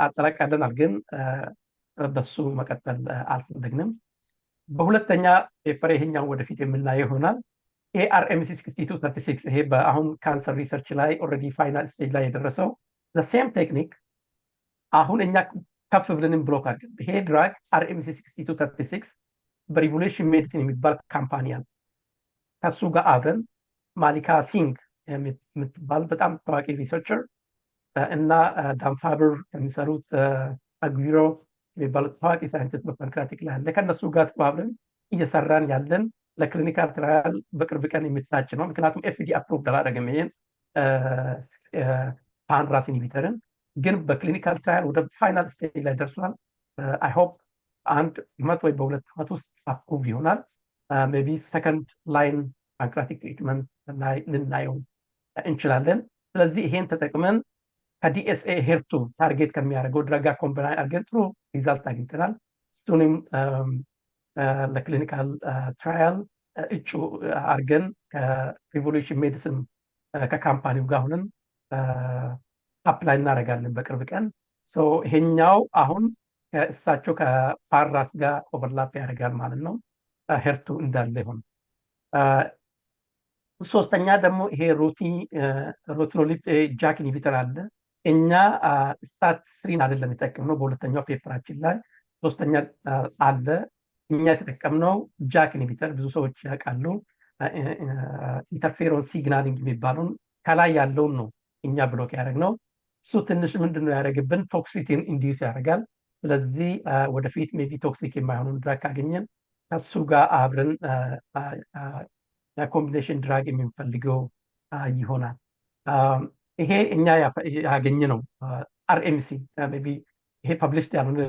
Speaker 2: አጠላቃለናል፣ ግን በሱ መቀጠል አልፈለግንም። በሁለተኛ ፔፐር ይሄኛው ወደፊት የምናየው ይሆናል። ኤአርኤምሲ 6236 ይሄ በአሁን ካንሰር ሪሰርች ላይ ኦልሬዲ ፋይናል ስቴጅ ላይ የደረሰው ሴም ቴክኒክ አሁን እኛ ከፍ ብለንም ብሎክ አድርገን ይሄ ድራግ አርኤምሲ 6236 በሪቮሉሽን ሜዲሲን የሚባል ካምፓኒ አለ። ከሱ ጋር አብረን ማሊካ ሲንግ የምትባል በጣም ታዋቂ ሪሰርቸር እና ዳንፋብር ከሚሰሩት አግዊሮ የሚባሉት ታዋቂ ሳይንቲስት በፓንክራቲክ ላይ አለ። ከነሱ ጋር ተባብረን እየሰራን ያለን ለክሊኒካል ትራያል በቅርብ ቀን የሚታጭ ነው። ምክንያቱም ኤፍዲ አፕሩቭ አላደረገም ይሄን ፓንራስ ኢንሂቢተርን፣ ግን በክሊኒካል ትራያል ወደ ፋይናል ስቴጅ ላይ ደርሷል። አይ ሆፕ 1 ዓመት ወይ በ2 ዓመት ውስጥ አፕሩቭ ይሆናል። ሜቢ ሰከንድ ላይን ፓንክራቲክ ትሪትመንት ላይ ልናየው እንችላለን። ስለዚህ ይሄን ተጠቅመን ከዲኤስኤ ሄርቱ ታርጌት ከሚያደርገው ድረጋ ኮምባይን አድርገን ጥሩ ሪዛልት አግኝተናል። እሱንም ለክሊኒካል ትራያል እጩ አድርገን ከሪቮሉሽን ሜዲሲን ከካምፓኒው ጋር ሆነን አፕላይ እናደርጋለን በቅርብ ቀን። ይሄኛው አሁን እሳቸው ከፓራስ ጋር ኦቨርላፕ ያደርጋል ማለት ነው። ሄርቱ እንዳለ ይሆን። ሶስተኛ ደግሞ ይሄ ሮቲኖሊፕ ጃክ ኢንሂቢተር አለ። እኛ ስታት ስሪን አይደለም የተጠቀምነው በሁለተኛው ፔፐራችን ላይ ሶስተኛ አለ። እኛ የተጠቀምነው ጃክ ኢንሂቢተር ብዙ ሰዎች ያውቃሉ። ኢንተርፌሮን ሲግናሊንግ የሚባለውን ከላይ ያለውን ነው እኛ ብሎክ ያደረግነው። እሱ ትንሽ ምንድነው ያደረግብን ቶክሲቲን ኢንዲዩስ ያደርጋል። ስለዚህ ወደፊት ሜቢ ቶክሲክ የማይሆኑን ድራግ ካገኘን ከሱ ጋር አብረን ኮምቢኔሽን ድራግ የሚፈልገው ይሆናል። ይሄ እኛ ያገኘ ነው አርኤምሲ ይሄ ፐብሊሽድ ያልሆነ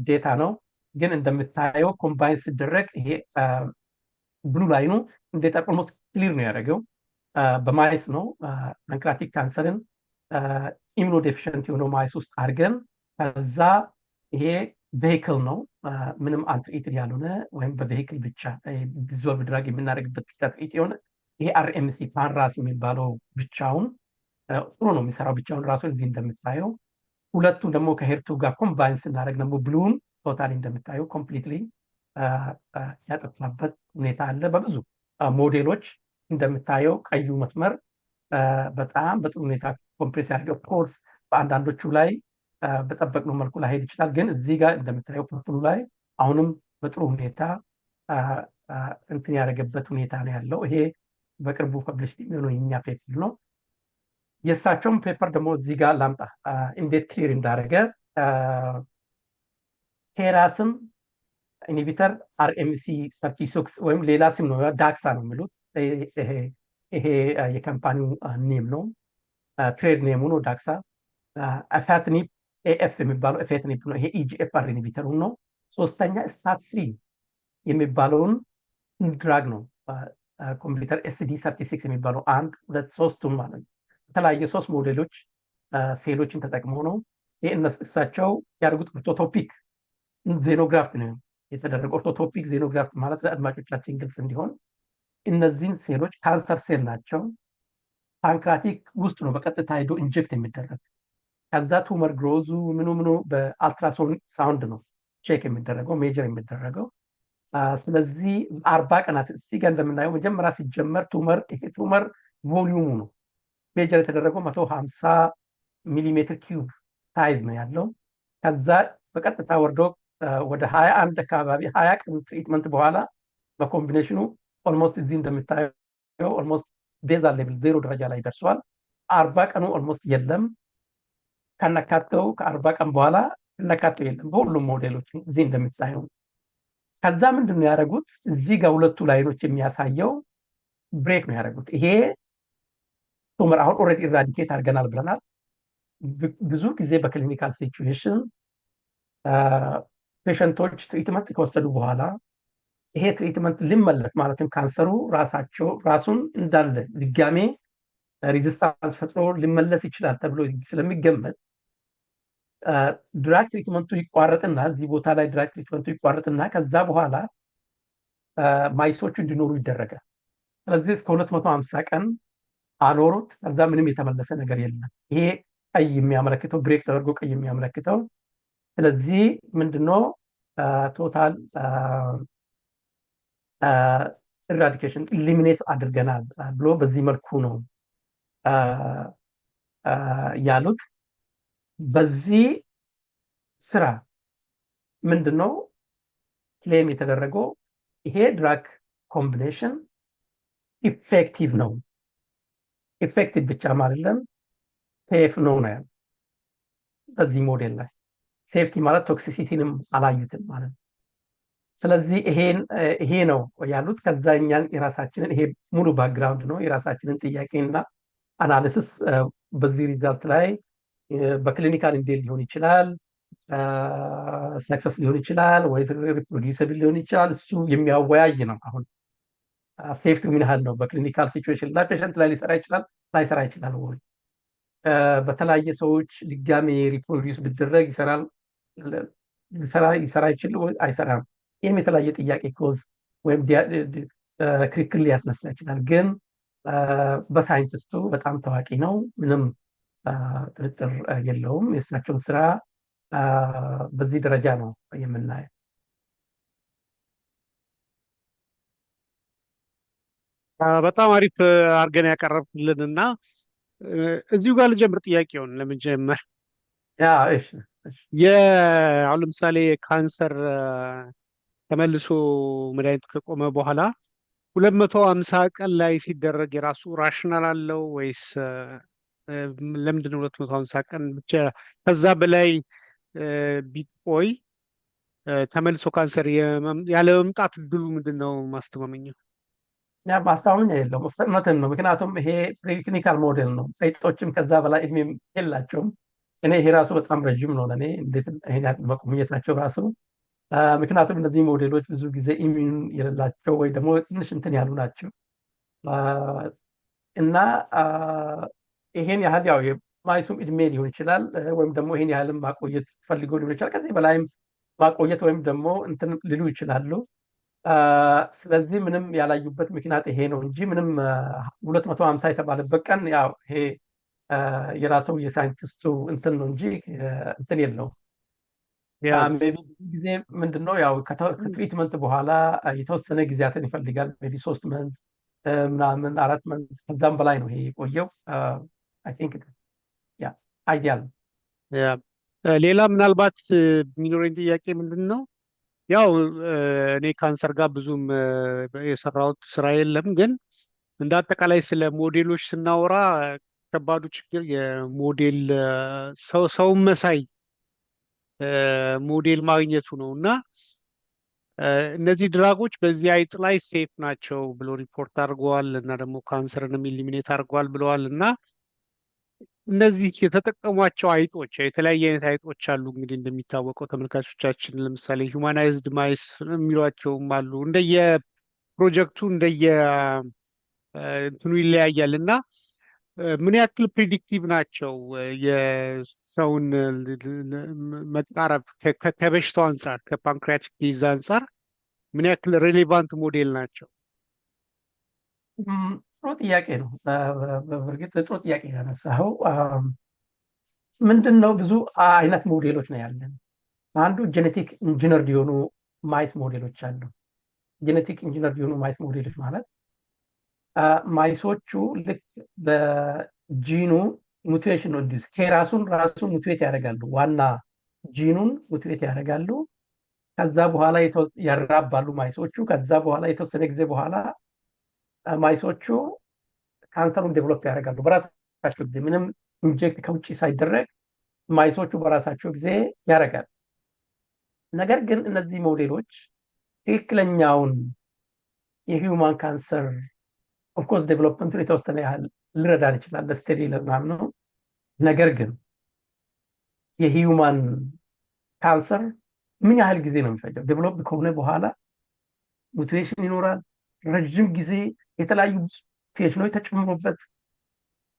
Speaker 2: ዴታ ነው፣ ግን እንደምታየው ኮምባይን ሲደረግ ይሄ ብሉ ላይኑ እንዴት ኦልሞስት ክሊር ነው ያደረገው። በማይስ ነው ፓንክራቲክ ካንሰርን ኢምኖ ዴፊሽንት የሆነው ማይስ ውስጥ አድርገን ከዛ ይሄ ቬሂክል ነው ምንም አንትሪትድ ያልሆነ ወይም በቬሂክል ብቻ ዲዞልቭ ድራግ የምናደርግበት ብቻ ትሪት የሆነ ይሄ አርኤምሲ ፓንራስ የሚባለው ብቻውን ጥሩ ነው የሚሰራው ብቻውን ራሱ እዚህ እንደምታየው። ሁለቱም ደግሞ ከሄርቱ ጋር ኮምባይን ስናደርግ ደግሞ ብሉን ቶታሊ እንደምታየው ኮምፕሊትሊ ያጠፋበት ሁኔታ አለ። በብዙ ሞዴሎች እንደምታየው ቀዩ መስመር በጣም በጥሩ ሁኔታ ኮምፕሬስ ያደርገው። ኦፍኮርስ በአንዳንዶቹ ላይ በጠበቅነው መልኩ ላይሄድ ይችላል፣ ግን እዚህ ጋር እንደምታየው ፕሮቲኑ ላይ አሁንም በጥሩ ሁኔታ እንትን ያደረገበት ሁኔታ ነው ያለው። ይሄ በቅርቡ ፐብሊሽ የሚሆነው የኛ ፔፐር ነው። የእሳቸውም ፔፐር ደግሞ እዚህ ጋር ላምጣ እንዴት ክሊር እንዳደረገ። ኬራስም ኢንሂቢተር አርኤምሲ 36 ወይም ሌላ ስም ነው ዳክሳ ነው የሚሉት። ይሄ የካምፓኒው ኔም ነው፣ ትሬድ ኔሙ ነው ዳክሳ። አፋትኒፕ ኤኤፍ የሚባለው ኤፌትኒፕ ነው። ይሄ ኢጂኤፍአር ኢንሂቢተሩ ነው። ሶስተኛ ስታት ስሪ የሚባለውን ድራግ ነው ኮምፒውተር ኤስዲ 36 የሚባለው 1 2 3 ማለት ነው። የተለያየ 3 ሞዴሎች ሴሎችን ተጠቅመው ነው ይሄ እሳቸው ያደርጉት። ኦርቶቶፒክ ዜኖግራፍት ነው የተደረገው። ኦርቶቶፒክ ዜኖግራፍት ማለት ለአድማጮቻችን ግልጽ እንዲሆን እነዚህን ሴሎች ካንሰር ሴል ናቸው። ፓንክራቲክ ውስጥ ነው በቀጥታ ሄዶ ኢንጀክት የሚደረግ። ከዛ ቱመር ግሮዙ ምኑ ሳውንድ ነው ቼክ የሚደረገው ሜጀር የሚደረገው። ስለዚህ 40 ቀናት እዚህ ጋር እንደምናየው መጀመሪያ ሲጀመር ቱመር ቮሊዩሙ ነው ሜጀር የተደረገው 150 ሚሊሜትር ኪዩብ ሳይዝ ነው ያለው። ከዛ በቀጥታ ወርዶ ወደ 21 አካባቢ 20 ቀን ትሪትመንት በኋላ በኮምቢኔሽኑ ኦልሞስት እዚህ እንደምታየው ኦልሞስት ቤዛል ሌቭል 0 ደረጃ ላይ ደርሷል። 40 ቀኑ ኦልሞስት የለም። ከነካተው ከ40 ቀን በኋላ ከነካተው የለም በሁሉም ሞዴሎች እዚህ እንደምታየው። ከዛ ምንድነው ያደረጉት? እዚህ ጋር ሁለቱ ላይኖች የሚያሳየው ብሬክ ነው ያደረጉት። ይሄ ቱመር አሁን ኦልሬዲ ኢራዲኬት አድርገናል ብለናል። ብዙ ጊዜ በክሊኒካል ሲቹዌሽን ፔሸንቶች ትሪትመንት ከወሰዱ በኋላ ይሄ ትሪትመንት ሊመለስ ማለትም ካንሰሩ ራሱን እንዳለ ድጋሜ ሬዚስታንስ ፈጥሮ ሊመለስ ይችላል ተብሎ ስለሚገመት ድራግ ትሪትመንቱ ይቋረጥና እዚህ ቦታ ላይ ድራግ ትሪትመንቱ ይቋረጥና ከዛ በኋላ ማይሶቹ እንዲኖሩ ይደረጋል። ስለዚህ እስከ 250 ቀን አኖሩት። ከዛ ምንም የተመለሰ ነገር የለም። ይሄ ቀይ የሚያመለክተው ብሬክ ተደርጎ ቀይ የሚያመለክተው ስለዚህ ምንድነው ቶታል ኢራዲኬሽን ኢሊሚኔት አድርገናል ብሎ በዚህ መልኩ ነው ያሉት። በዚህ ስራ ምንድነው ክሌም የተደረገው? ይሄ ድራግ ኮምቢኔሽን ኢፌክቲቭ ነው። ኢፌክቲቭ ብቻም አይደለም ሴፍ ነው ነው ያለው። በዚህ ሞዴል ላይ ሴፍቲ ማለት ቶክሲሲቲንም አላዩትም ማለት ነው። ስለዚህ ይሄ ነው ያሉት። ከዛኛን የራሳችንን ይሄ ሙሉ ባክግራውንድ ነው የራሳችንን ጥያቄና አናሊሲስ በዚህ ሪዛልት ላይ በክሊኒካል እንዴት ሊሆን ይችላል፣ ሰክሰስ ሊሆን ይችላል ወይ ሪፕሮዲዩሰብል ሊሆን ይችላል፣ እሱ የሚያወያይ ነው። አሁን ሴፍቲ ምን ያህል ነው በክሊኒካል ሲቹዌሽን ላይ ፔሸንት ላይ ሊሰራ ይችላል ላይሰራ ይችላል ወይ በተለያየ ሰዎች ድጋሜ ሪፕሮዲዩስ ቢደረግ ይሰራል ይሰራ ይችላል ወይ አይሰራም? ይህም የተለያየ ጥያቄ ኮዝ ወይም ክርክር ሊያስነሳ ይችላል። ግን በሳይንቲስቱ በጣም ታዋቂ ነው፣ ምንም ጥርጥር የለውም። የእሳቸውን ስራ በዚህ ደረጃ ነው የምናየው።
Speaker 1: በጣም አሪፍ አድርገን ያቀረብልን እና እዚሁ ጋር ልጀምር ጥያቄውን ለመጀመር
Speaker 2: ያ እሺ እሺ።
Speaker 1: አሁን ለምሳሌ ካንሰር ተመልሶ መድኃኒቱ ከቆመ በኋላ 250 ቀን ላይ ሲደረግ የራሱ ራሽናል አለው ወይስ ለምንድን ነው 250 ቀን ብቻ? ከዛ በላይ ቢቆይ ተመልሶ ካንሰር ያለመምጣት እድሉ ምንድን ነው ማስተማመኛው?
Speaker 2: ያ ማስታወኛ የለውም። ፍጥነትን ነው። ምክንያቱም ይሄ ፕሪክሊኒካል ሞዴል ነው። ሰይጦችም ከዛ በላይ እድሜ የላቸውም። እኔ ይሄ ራሱ በጣም ረዥም ነው ለእኔ እንዴት ይሄን ያህል መቆየታቸው ራሱ። ምክንያቱም እነዚህ ሞዴሎች ብዙ ጊዜ ኢሚዩን የሌላቸው ወይ ደግሞ ትንሽ እንትን ያሉ ናቸው እና ይሄን ያህል ያው የማይሱም እድሜ ሊሆን ይችላል ወይም ደግሞ ይሄን ያህልም ማቆየት ፈልገው ሊሆን ይችላል። ከዚህ በላይም ማቆየት ወይም ደግሞ እንትን ሊሉ ይችላሉ። ስለዚህ ምንም ያላዩበት ምክንያት ይሄ ነው እንጂ ምንም 250 የተባለበት ቀን ያው ይሄ የራሱ የሳይንቲስቱ እንትን ነው እንጂ እንትን የለውም። ሜይ ቢ ብዙ ጊዜ ምንድነው ያው ከትሪትመንት በኋላ የተወሰነ ጊዜያትን ይፈልጋል። ሜይ ቢ 3 መንት ምናምን 4 መንት ከዛም በላይ ነው ይሄ የቆየው። አይ ቲንክ ያ አይዲያል ነው።
Speaker 1: ሌላ ምናልባት የሚኖረኝ ጥያቄ ምንድን ነው ያው እኔ ካንሰር ጋር ብዙም የሰራሁት ስራ የለም፣ ግን እንደ አጠቃላይ ስለ ሞዴሎች ስናወራ ከባዱ ችግር የሞዴል ሰው መሳይ ሞዴል ማግኘቱ ነው እና እነዚህ ድራጎች በዚህ አይጥ ላይ ሴፍ ናቸው ብሎ ሪፖርት አድርገዋል እና ደግሞ ካንሰርንም ኢሊሚኔት አድርገዋል ብለዋል እና እነዚህ የተጠቀሟቸው አይጦች የተለያየ አይነት አይጦች አሉ። እንግዲህ እንደሚታወቀው ተመልካቾቻችን ለምሳሌ ሂውማናይዝድ ማይስ የሚሏቸውም አሉ። እንደየ ፕሮጀክቱ እንደየ እንትኑ ይለያያል እና ምን ያክል ፕሪዲክቲቭ ናቸው የሰውን መቃረብ ከበሽታው አንጻር ከፓንክሪያቲክ ዲዝ አንጻር ምን ያክል ሬሌቫንት ሞዴል ናቸው?
Speaker 2: ጥሩ ጥያቄ ነው። በእርግጥ ጥሩ ጥያቄ ያነሳኸው። ምንድን ነው ብዙ አይነት ሞዴሎች ነው ያለን። አንዱ ጄኔቲክ ኢንጂነር የሆኑ ማይስ ሞዴሎች አሉ። ጄኔቲክ ኢንጂነር የሆኑ ማይስ ሞዴሎች ማለት ማይሶቹ ልክ በጂኑ ሙቴሽን ነው እንዲሁ ራሱን ሙትዌት ያደርጋሉ። ዋና ጂኑን ሙትዌት ያደርጋሉ። ከዛ በኋላ ያራባሉ ማይሶቹ። ከዛ በኋላ የተወሰነ ጊዜ በኋላ ማይሶቹ ካንሰሩን ዴቨሎፕ ያደርጋሉ በራሳቸው ጊዜ፣ ምንም ኢንጀክት ከውጭ ሳይደረግ ማይሶቹ በራሳቸው ጊዜ ያደርጋሉ። ነገር ግን እነዚህ ሞዴሎች ትክክለኛውን የሂውማን ካንሰር ኦፍኮርስ ዴቨሎፕመንቱን የተወሰነ ያህል ሊረዳን ይችላል ለስቴዲ ለምናምን ነው። ነገር ግን የሂውማን ካንሰር ምን ያህል ጊዜ ነው የሚፈጀው? ዴቨሎፕ ከሆነ በኋላ ሙቴሽን ይኖራል። ረጅም ጊዜ የተለያዩ ሙቴሽኖች ተጨምሮበት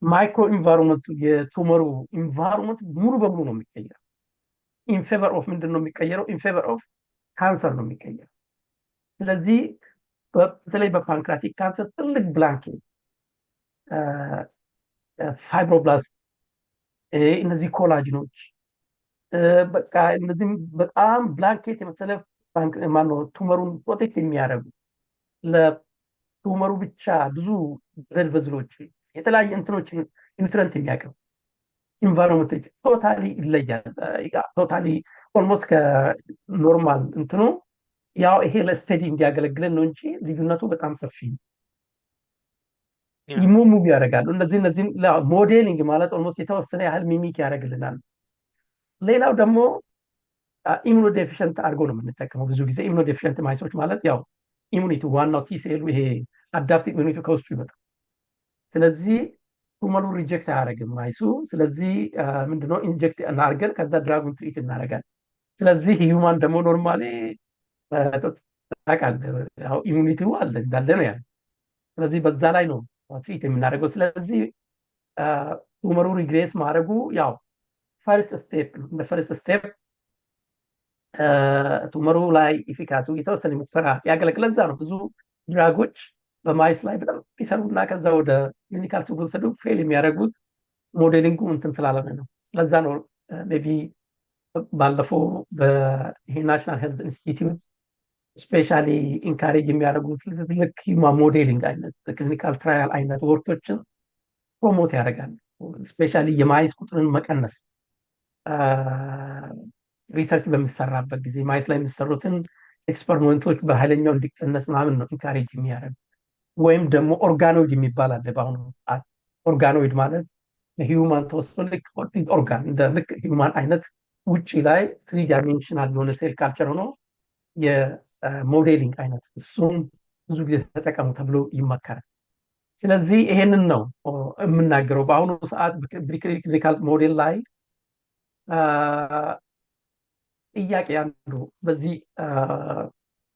Speaker 2: ማይክሮ ኢንቫይሮንመንቱ የቱመሩ ኢንቫይሮንመንት ሙሉ በሙሉ ነው የሚቀየረው። ኢንፌቨር ኦፍ ምንድን ነው የሚቀየረው? ኢንፌቨር ኦፍ ካንሰር ነው የሚቀየረው። ስለዚህ በተለይ በፓንክራቲክ ካንሰር ትልቅ ብላንኬት ፋይብሮብላስት፣ እነዚህ ኮላጅኖች በቃ እነዚህም በጣም ብላንኬት የመሰለ ማነው ቱመሩን ፕሮቴክት የሚያደርጉ ለቱመሩ ብቻ ብዙ ብለድ ቨዝሎች የተለያየ እንትኖች ኒውትረንት የሚያቀርቡ ኢንቫይሮንመንት ቶታሊ ይለያል። ቶታሊ ኦልሞስት ከኖርማል እንትኑ ያው ይሄ ለስተዲ እንዲያገለግለን ነው እንጂ ልዩነቱ በጣም ሰፊ ነው። ሙቭ ያደርጋሉ። እነዚህን ሞዴሊንግ ማለት ኦልሞስት የተወሰነ ያህል ሚሚክ ያደርግልናል። ሌላው ደግሞ ኢሙኖ ዴፊሽንት አድርጎ ነው የምንጠቀመው ብዙ ጊዜ። ኢሙኖ ዴፊሽንት ማይሶች ማለት ያው ኢሙኒቲ ዋናው ቲሴሉ ይሄ አዳፕቲቭ ኢሙኒቲ ከውስጡ ይመጣል። ስለዚህ ቱመሩ ሪጀክት አያደርግም ማይሱ። ስለዚህ ምንድነው ኢንጀክት እናደርገን ከዛ ድራጉን ትሪት እናደርጋለን። ስለዚህ ሂዩማን ደግሞ ኖርማሊ ታውቃለህ ያው ኢሙኒቲው አለ እንዳለ ነው ያለ። ስለዚህ በዛ ላይ ነው ትሪት የምናደርገው። ስለዚህ ቱመሩ ሪግሬስ ማድረጉ ያው ፈርስት ስቴፕ ነው። እንደ ፈርስት ስቴፕ ቱመሩ ላይ ኢፊካቱ የተወሰነ ሙከራ ያገለግላል። ለዛ ነው ብዙ ድራጎች በማይስ ላይ በጣም ይሰሩና ከዛ ወደ ክሊኒካል ሲወሰዱ ፌል የሚያደርጉት ሞዴሊንጉ እንትን ስላልሆነ ነው። ለዛ ነው ሜይ ቢ ባለፈው ይሄ ናሽናል ሄልት ኢንስቲትዩት ስፔሻሊ ኢንካሬጅ የሚያደርጉት ልክ ሂውማን ሞዴሊንግ አይነት ክሊኒካል ትራያል አይነት ወርቶችን ፕሮሞት ያደርጋል። ስፔሻሊ የማይስ ቁጥርን መቀነስ ሪሰርች በሚሰራበት ጊዜ ማይስ ላይ የሚሰሩትን ኤክስፐሪመንቶች በኃይለኛው እንዲቀነስ ምናምን ነው ኢንካሬጅ የሚያደርግ። ወይም ደግሞ ኦርጋኖይድ የሚባል አለ በአሁኑ ሰዓት። ኦርጋኖይድ ማለት ለሂውማን ተወስዶ ልክ ኦርጋን እንደ ልክ ሂውማን አይነት ውጭ ላይ ትሪ ዳይሜንሽናል የሆነ ሴል ካልቸር ሆኖ የሞዴሊንግ አይነት እሱም ብዙ ጊዜ ተጠቀሙ ተብሎ ይመከራል። ስለዚህ ይሄንን ነው የምናገረው። በአሁኑ ሰዓት ክሊኒካል ሞዴል ላይ ጥያቄ አንዱ በዚህ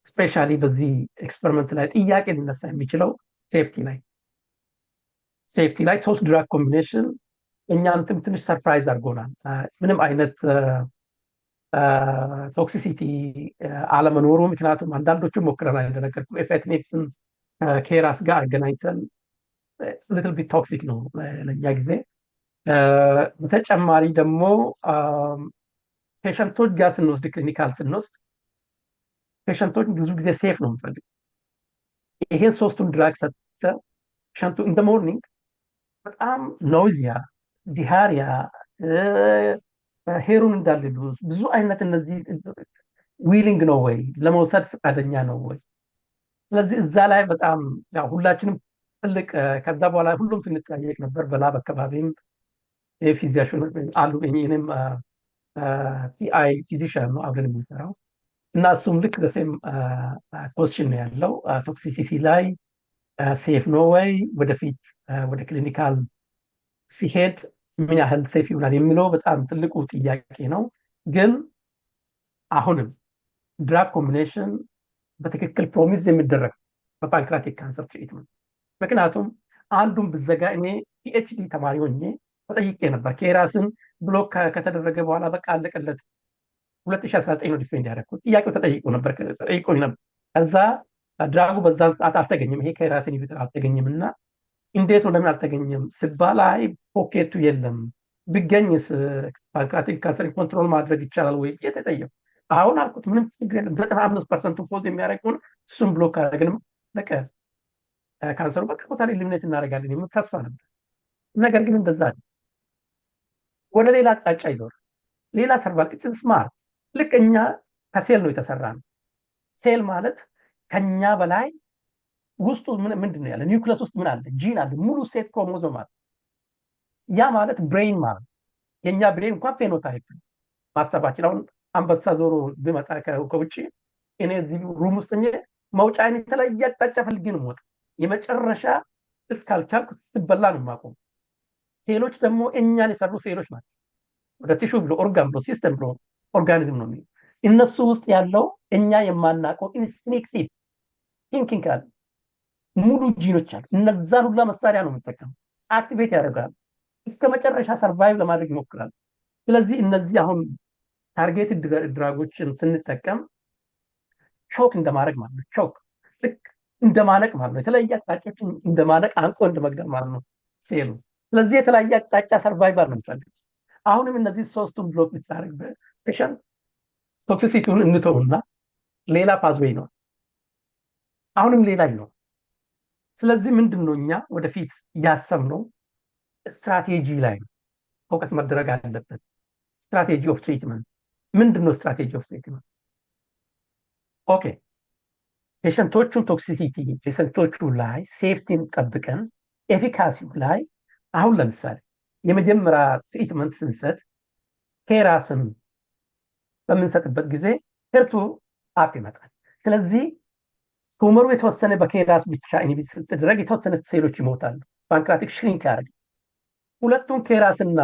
Speaker 2: ስፔሻሊ በዚህ ኤክስፐሪመንት ላይ ጥያቄ ሊነሳ የሚችለው ሴፍቲ ላይ ሶስት ድራግ ኮምቢኔሽን እኛን ትንሽ ሰርፕራይዝ አድርጎናል። ምንም አይነት ቶክሲሲቲ አለመኖሩ፣ ምክንያቱም አንዳንዶቹ ሞክረናል እንደነገርኩ ኤፌትኔፕስን ከኬራስ ጋር አገናኝተን ሊትል ቢት ቶክሲክ ነው ለእኛ ጊዜ። በተጨማሪ ደግሞ ፔሸንቶች ጋር ስንወስድ ክሊኒካል ስንወስድ ፔሸንቶች ብዙ ጊዜ ሴፍ ነው የምፈልግ። ይሄን ሶስቱን ድራግ ሰጥተ ፔሸንቱ ኢን ሞርኒንግ በጣም ኖዚያ፣ ዲሃሪያ፣ ሄሩን እንዳልሉ ብዙ አይነት እነዚህ ዊሊንግ ነው ወይ ለመውሰድ ፈቃደኛ ነው ወይ? ስለዚህ እዛ ላይ በጣም ያው ሁላችንም ትልቅ ከዛ በኋላ ሁሉም ስንጠያየቅ ነበር። በላብ አካባቢም የፊዚሽን አሉ እኔም ቲአይ ፊዚሽን ነው አብረን የምንሰራው እና እሱም ልክ በሴም ኮስችን ነው ያለው ቶክሲሲቲ ላይ ሴፍ ነው ወይ ወደፊት ወደ ክሊኒካል ሲሄድ ምን ያህል ሴፍ ይሆናል የሚለው በጣም ትልቁ ጥያቄ ነው። ግን አሁንም ድራግ ኮምቢኔሽን በትክክል ፕሮሚስ የሚደረግ በፓንክራቲክ ካንሰር ትሪትመንት። ምክንያቱም አንዱን ብዘጋ እኔ ፒኤችዲ ተማሪ ሆኜ ተጠይቄ ነበር። ኬራስን ብሎክ ከተደረገ በኋላ በቃ አለቀለት 2019 ነው ዲፌንድ ያደረኩት። ጥያቄው ተጠይቆኝ ነበር። ከዛ ድራጉ በዛን ሰዓት አልተገኘም፣ ይሄ ኬራስን ኢንሂቢተር አልተገኘም እና እንዴት ነው ለምን አልተገኘም ስባል አይ ፖኬቱ የለም ቢገኝስ ፓንክራቲክ ካንሰር ኮንትሮል ማድረግ ይቻላል ወይ የተጠየቁ። አሁን አልኩት ምንም ችግር የለም 95% ፖዝ የሚያደርግ ሆነ እሱም ብሎክ አደረግንም በቃ ካንሰሩ በቃ ቶታሊ ኤሊሚኔት እናደርጋለን የሚል ተስፋ ነበር። ነገር ግን እንደዛ ወደ ሌላ አቅጣጫ ይዞር ሌላ ሰርቫይቫል ቅጥል ስማርት ልክ እኛ ከሴል ነው የተሰራ ነው። ሴል ማለት ከኛ በላይ ውስጡ ምንድን ነው ያለ ኒውክለስ ውስጥ ምን አለ? ጂን አለ፣ ሙሉ ሴት ክሮሞዞም አለ። ያ ማለት ብሬን ማለት የኛ ብሬን እንኳን ፌኖታይፕ ማሰባችን። አሁን አንበሳ ዞሮ ቢመጣ ከውጭ እኔ እዚህ ሩም ውስጥ መውጫ አይነት የተለያየ አቅጣጫ ፈልጌ ነው የምወጣው። የመጨረሻ እስካልቻልኩ ስትበላ ነው የማቆም። ሴሎች ደግሞ እኛን የሰሩ ሴሎች ናቸው። ወደ ቲሹ ብሎ ኦርጋን ብሎ ሲስተም ብሎ ኦርጋኒዝም ነው የሚለው። እነሱ ውስጥ ያለው እኛ የማናውቀው ኢንስቲንክቲቭ ቲንኪንግ አለ፣ ሙሉ ጂኖች አሉ። እነዛን ሁላ መሳሪያ ነው የምንጠቀመው፣ አክቲቬት ያደርጋሉ፣ እስከ መጨረሻ ሰርቫይቭ ለማድረግ ይሞክራሉ። ስለዚህ እነዚህ አሁን ታርጌት ድራጎችን ስንጠቀም ቾክ እንደማድረግ ማለት ነው። ቾክ ልክ እንደማነቅ ማለት ነው። የተለያየ አቅጣጫዎችን እንደማነቅ አንቆ እንደመግደል ማለት ነው ሴሉ። ስለዚህ የተለያየ አቅጣጫ ሰርቫይቫል ነው የሚፈልግ። አሁንም እነዚህ ሶስቱን ብሎክ ብታደርግ በፔሸንት ቶክሲሲቲውን እንተውና ሌላ ፓዝዌይ ነው፣ አሁንም ሌላ ነው። ስለዚህ ምንድን ነው እኛ ወደፊት ያሰብነው ስትራቴጂ ላይ ፎከስ መደረግ አለበት። ስትራቴጂ ኦፍ ትሪትመንት ምንድን ነው? ስትራቴጂ ኦፍ ትሪትመንት ኦኬ፣ ፔሸንቶቹን ቶክሲሲቲ ፔሸንቶቹ ላይ ሴፍቲን ጠብቀን ኤፊካሲው ላይ አሁን ለምሳሌ የመጀመሪያ ትሪትመንት ስንሰጥ ኬራስን በምንሰጥበት ጊዜ ሄርቱ አፕ ይመጣል። ስለዚህ ቱመሩ የተወሰነ በኬራስ ብቻ ኢንሂቢት ስትደረግ የተወሰነ ሴሎች ይሞታሉ፣ ፓንክራቲክ ሽሪንክ ያደርግ። ሁለቱም ኬራስና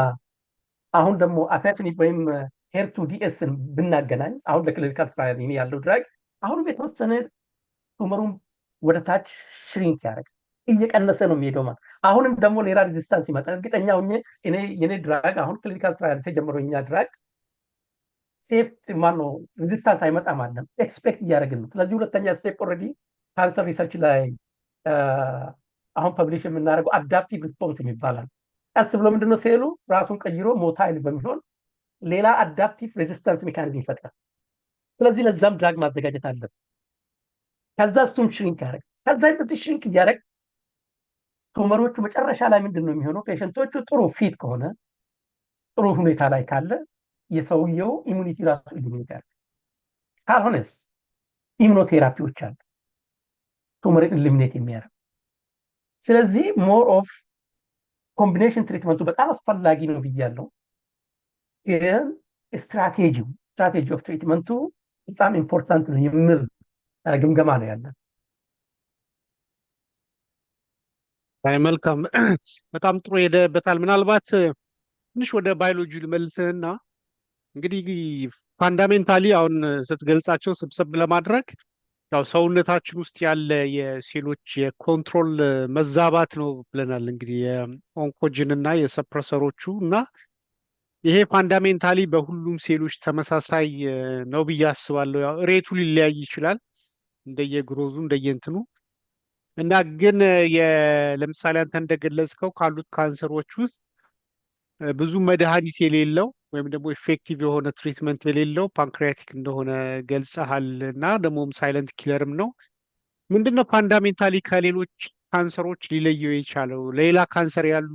Speaker 2: አሁን ደግሞ አፌትኒክ ወይም ሄርቱ ዲኤስን ብናገናኝ አሁን ለክሊኒካል ትራያል ያለው ድራግ አሁንም የተወሰነ ቱመሩን ወደ ታች ሽሪንክ ያደርግ እየቀነሰ ነው የሚሄደው ማለት። አሁንም ደግሞ ሌላ ሬዚስታንስ ይመጣል። እርግጠኛ ሆኜ የኔ ድራግ አሁን ክሊኒካል ትራያል ተጀምሮ እኛ ድራግ ሴፍ ማነው ሬዚስታንስ አይመጣም አለም ኤክስፔክት እያደረግን ነው። ስለዚህ ሁለተኛ ስቴፕ ኦልሬዲ ካንሰር ሪሰርች ላይ አሁን ፐብሊሽ የምናደርገው አዳፕቲቭ ሪስፖንስ ይባላል። ቀስ ብሎ ምንድነው ሴሉ ራሱን ቀይሮ ሞታይል በሚሆን ሌላ አዳፕቲቭ ሬዚስታንስ ሜካኒዝም ይፈጥራል። ስለዚህ ለዛም ድራግ ማዘጋጀት አለ። ከዛ እሱም ሽሪንክ ያደርግ ከዛ እንደዚህ ሽሪንክ እያደረግ ቱመሮቹ መጨረሻ ላይ ምንድን ነው የሚሆነው? ፔሸንቶቹ ጥሩ ፊት ከሆነ ጥሩ ሁኔታ ላይ ካለ የሰውየው ኢሙኒቲ ራሱ ኢሉሚኔት ያደርግ። ካልሆነስ ኢሙኖቴራፒዎች አሉ ቱመርን ኢሉሚኔት የሚያደርግ። ስለዚህ ሞር ኦፍ ኮምቢኔሽን ትሪትመንቱ በጣም አስፈላጊ ነው ብያለሁ። ግን ስትራቴጂ ኦፍ ትሪትመንቱ በጣም ኢምፖርታንት ነው የሚል ግምገማ ነው ያለን።
Speaker 1: መልካም፣ በጣም ጥሩ ሄደበታል። ምናልባት ትንሽ ወደ ባዮሎጂ ልመልስህና እንግዲህ ፋንዳሜንታሊ አሁን ስትገልጻቸው ስብሰብ ለማድረግ ያው ሰውነታችን ውስጥ ያለ የሴሎች የኮንትሮል መዛባት ነው ብለናል። እንግዲህ የኦንኮጅን እና የሰፕረሰሮቹ እና ይሄ ፋንዳሜንታሊ በሁሉም ሴሎች ተመሳሳይ ነው ብዬ አስባለሁ። ያው ሬቱ ሊለያይ ይችላል እንደየግሮዙ እንደየእንትኑ እና ግን ለምሳሌ አንተ እንደገለጽከው ካሉት ካንሰሮች ውስጥ ብዙ መድኃኒት የሌለው ወይም ደግሞ ኢፌክቲቭ የሆነ ትሪትመንት የሌለው ፓንክሪያቲክ እንደሆነ ገልጸሃል እና ደግሞም ሳይለንት ኪለርም ነው። ምንድነው ፋንዳሜንታሊ ከሌሎች ካንሰሮች ሊለየው የቻለው? ሌላ ካንሰር ያሉ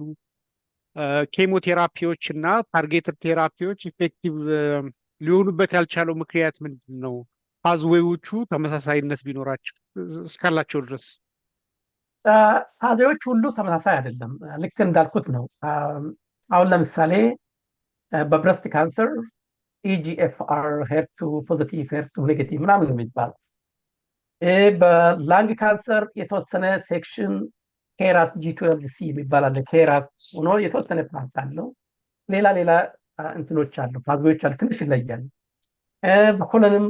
Speaker 1: ኬሞቴራፒዎች እና ታርጌትድ ቴራፒዎች ኢፌክቲቭ ሊሆኑበት ያልቻለው ምክንያት ምንድን ነው? ፓዝዌዎቹ ተመሳሳይነት ቢኖራቸው እስካላቸው ድረስ
Speaker 2: ፓዝዌዎች ሁሉ ተመሳሳይ አይደለም። ልክ እንዳልኩት ነው። አሁን ለምሳሌ በብረስት ካንሰር ኢጂኤፍአር ሄርቱ ፖዚቲቭ ሄርቱ ኔጌቲቭ ምናምን የሚባል፣ በላንግ ካንሰር የተወሰነ ሴክሽን ኬራስ G12C የሚባል አለ። ኬራስ ሆኖ የተወሰነ ፓርት አለው። ሌላ እንትኖች አሉ፣ ፓዝዌዎች አሉ፣ ትንሽ ይለያል። በኮለንም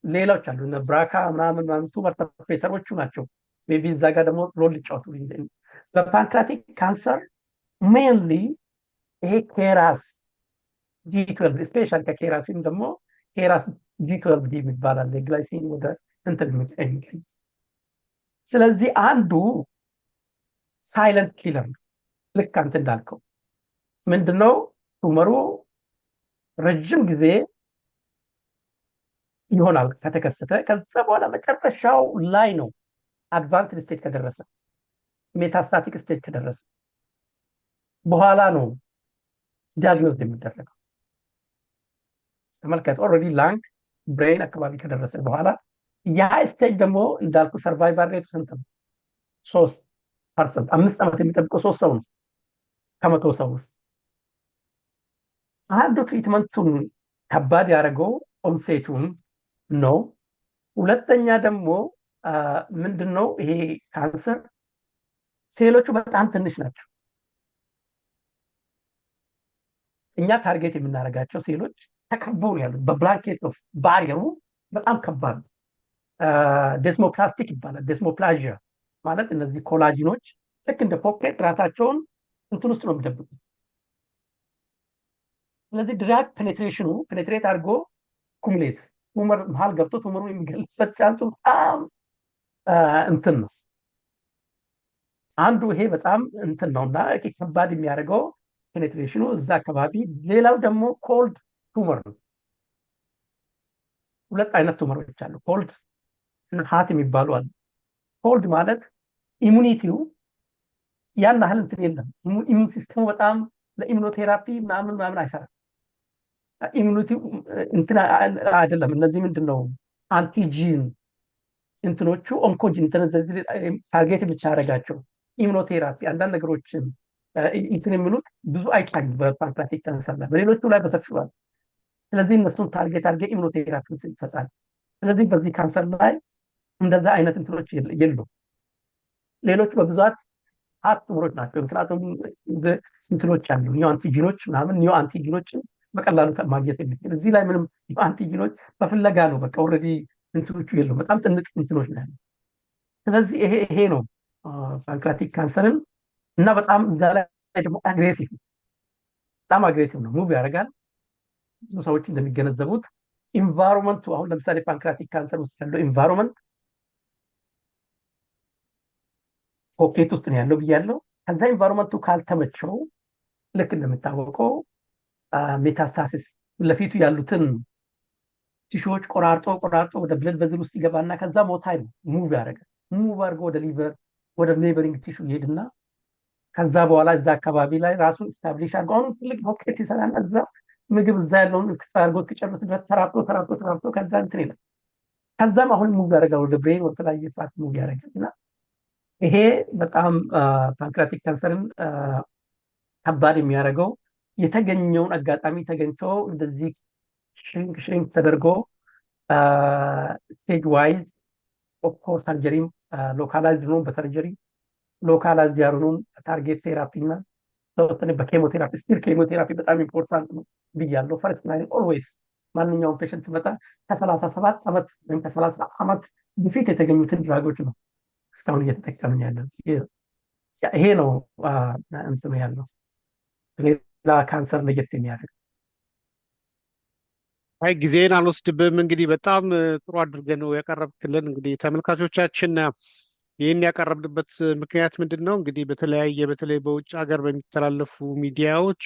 Speaker 2: ሌሎች አሉ፣ እነ ብራካ ምናምን ቱመር ፕሬሰሮቹ ናቸው። ሜቢ እዛ ጋር ደግሞ ሮል ሊጫወቱ። በፓንክራቲክ ካንሰር ሜንሊ ይሄ ኬራስ G12 ስፔሻል ከኬራስ ወይም ደግሞ ኬራስ G12D የሚባል አለ፣ ግላይሲን ወደ እንትን የሚቀይር። ስለዚህ አንዱ ሳይለንት ኪለር ነው። ልክ አንተ እንዳልከው ምንድነው ቱመሩ ረጅም ጊዜ ይሆናል ከተከሰተ። ከዛ በኋላ መጨረሻው ላይ ነው አድቫንስድ ስቴጅ ከደረሰ ሜታስታቲክ ስቴጅ ከደረሰ በኋላ ነው ዲያግኖዝ የሚደረገው። ተመልከት፣ ኦልሬዲ ላንግ ብሬን አካባቢ ከደረሰ በኋላ ያ ስቴጅ ደግሞ እንዳልኩ ሰርቫይቫል ሬቱ ስንት ነው? 3%። 5 ዓመት የሚጠብቀው 3 ሰው ነው ከመቶ ሰው ውስጥ። አንዱ ትሪትመንቱን ከባድ ያደረገው ኦንሴቱን ነው። ሁለተኛ ደግሞ ምንድነው ይሄ ካንሰር ሴሎቹ በጣም ትንሽ ናቸው። እኛ ታርጌት የምናደርጋቸው ሴሎች ተከበው ያሉት በብላንኬት ኦፍ ባሪየሩ በጣም ከባድ ነው። ዴስሞፕላስቲክ ይባላል። ዴስሞፕላዥያ ማለት እነዚህ ኮላጂኖች ልክ እንደ ፖኬት ራሳቸውን እንትን ውስጥ ነው የሚደብቁት። ስለዚህ ድራግ ፔኔትሬት አድርጎ ኩሙሌት ቱመር መሀል ገብቶ ቱመሩን የሚገልጽበት ቻንሱ በጣም እንትን ነው። አንዱ ይሄ በጣም እንትን ነው እና ከባድ የሚያደርገው ፔኔትሬሽኑ እዛ አካባቢ። ሌላው ደግሞ ኮልድ ቱመር ነው። ሁለት አይነት ቱመሮች አሉ፣ ኮልድ እና ሃት የሚባሉ አሉ። ኮልድ ማለት ኢሙኒቲው ያን ያህል እንትን የለም። ኢሙን ሲስተሙ በጣም ለኢሙኖቴራፒ ምናምን አይሰራም። ኢሙኒቲው እንትን አይደለም። እነዚህ ምንድነው አንቲጂን እንትኖቹ ኦንኮጂን ታርጌት ብቻ ያደረጋቸው ኢሙኖቴራፒ አንዳንድ ነገሮችን እንትን የሚሉት ብዙ አይታዩም በፓንክራቲክ ካንሰር ላይ፣ በሌሎቹ ላይ በሰፊው። ስለዚህ እነሱን ታርጌት አድርገ ኢሙኖቴራፒ ይሰጣል። ስለዚህ በዚህ ካንሰር ላይ እንደዛ አይነት እንትኖች የሉም። ሌሎች በብዛት ሃት ቱመሮች ናቸው። ምክንያቱም እንትኖች አሉ ኒዮ አንቲጂኖች ምናምን ኒዮ አንቲጂኖችን በቀላሉ ማግኘት የሚችል። እዚህ ላይ ምንም አንቲጂኖች በፍለጋ ነው። በቃ ኦልሬዲ እንትኖቹ የሉም። በጣም ጥንጥ እንትኖች ነው ያሉት። ስለዚህ ይሄ ነው ፓንክራቲክ ካንሰርን እና በጣም እዛ ላይ ደግሞ አግሬሲቭ በጣም አግሬሲቭ ነው። ሙቭ ያደርጋል። ብዙ ሰዎች እንደሚገነዘቡት ኢንቫይሮንመንቱ አሁን ለምሳሌ ፓንክራቲክ ካንሰር ውስጥ ያለው ኢንቫይሮንመንት ፖኬት ውስጥ ነው ያለው ብያለው። ከዛ ኢንቫይሮንመንቱ ካልተመቸው ልክ እንደምታወቀው ሜታስታሲስ ለፊቱ ያሉትን ቲሹዎች ቆራርጦ ወደ ብለድ ቬዝል ውስጥ ይገባና ከዛ ሞታይል ሙቭ ያደርጋል። ሙቭ አድርጎ ወደ ሊቨር ወደ ኔበሪንግ ቲሹ ይሄድና ከዛ በኋላ እዛ አካባቢ ላይ ራሱን ስታብሊሽ አድርጎ አሁን ትልቅ ፖኬት ይሰራና እዛ ምግብ እዛ ያለውን አድርጎ እስኪጨርስ ድረስ ተራብቶ ከዛ እንትን ይላል። ከዛም አሁን ሙቭ ያደርጋል ወደ ብሬን ወደ ተለያየ ፓርት ሙቭ ያደርጋል እና ይሄ በጣም ፓንክራቲክ ካንሰርን ከባድ የሚያደርገው የተገኘውን አጋጣሚ ተገኝቶ እንደዚህ ሽሪንክ ተደርጎ ስቴጅ ዋይዝ ኦፍኮርስ ሰርጀሪም ሎካላይዝድ ነው በሰርጀሪ ሎካላይዝድ ያልሆኑም ታርጌት ቴራፒ እና ተወሰነ በኬሞቴራፒ ስቲል ኬሞቴራፒ በጣም ኢምፖርታንት ነው ብያለሁ። ፈርስት ላይን ኦልዌይስ ማንኛውም ፔሸንት ሲመጣ ከ37 ዓመት ወይም ከ30 ዓመት በፊት የተገኙትን ድራጎች ነው እስካሁን እየተጠቀምን ያለው። ይሄ ነው እንትኑ ያለው ሌላ ካንሰር ለየት የሚያደርግ።
Speaker 1: አይ ጊዜን አልወስድብም። እንግዲህ በጣም ጥሩ አድርገን ነው ያቀረብክልን። እንግዲህ ተመልካቾቻችን ይህን ያቀረብንበት ምክንያት ምንድን ነው? እንግዲህ በተለይ በውጭ ሀገር በሚተላለፉ ሚዲያዎች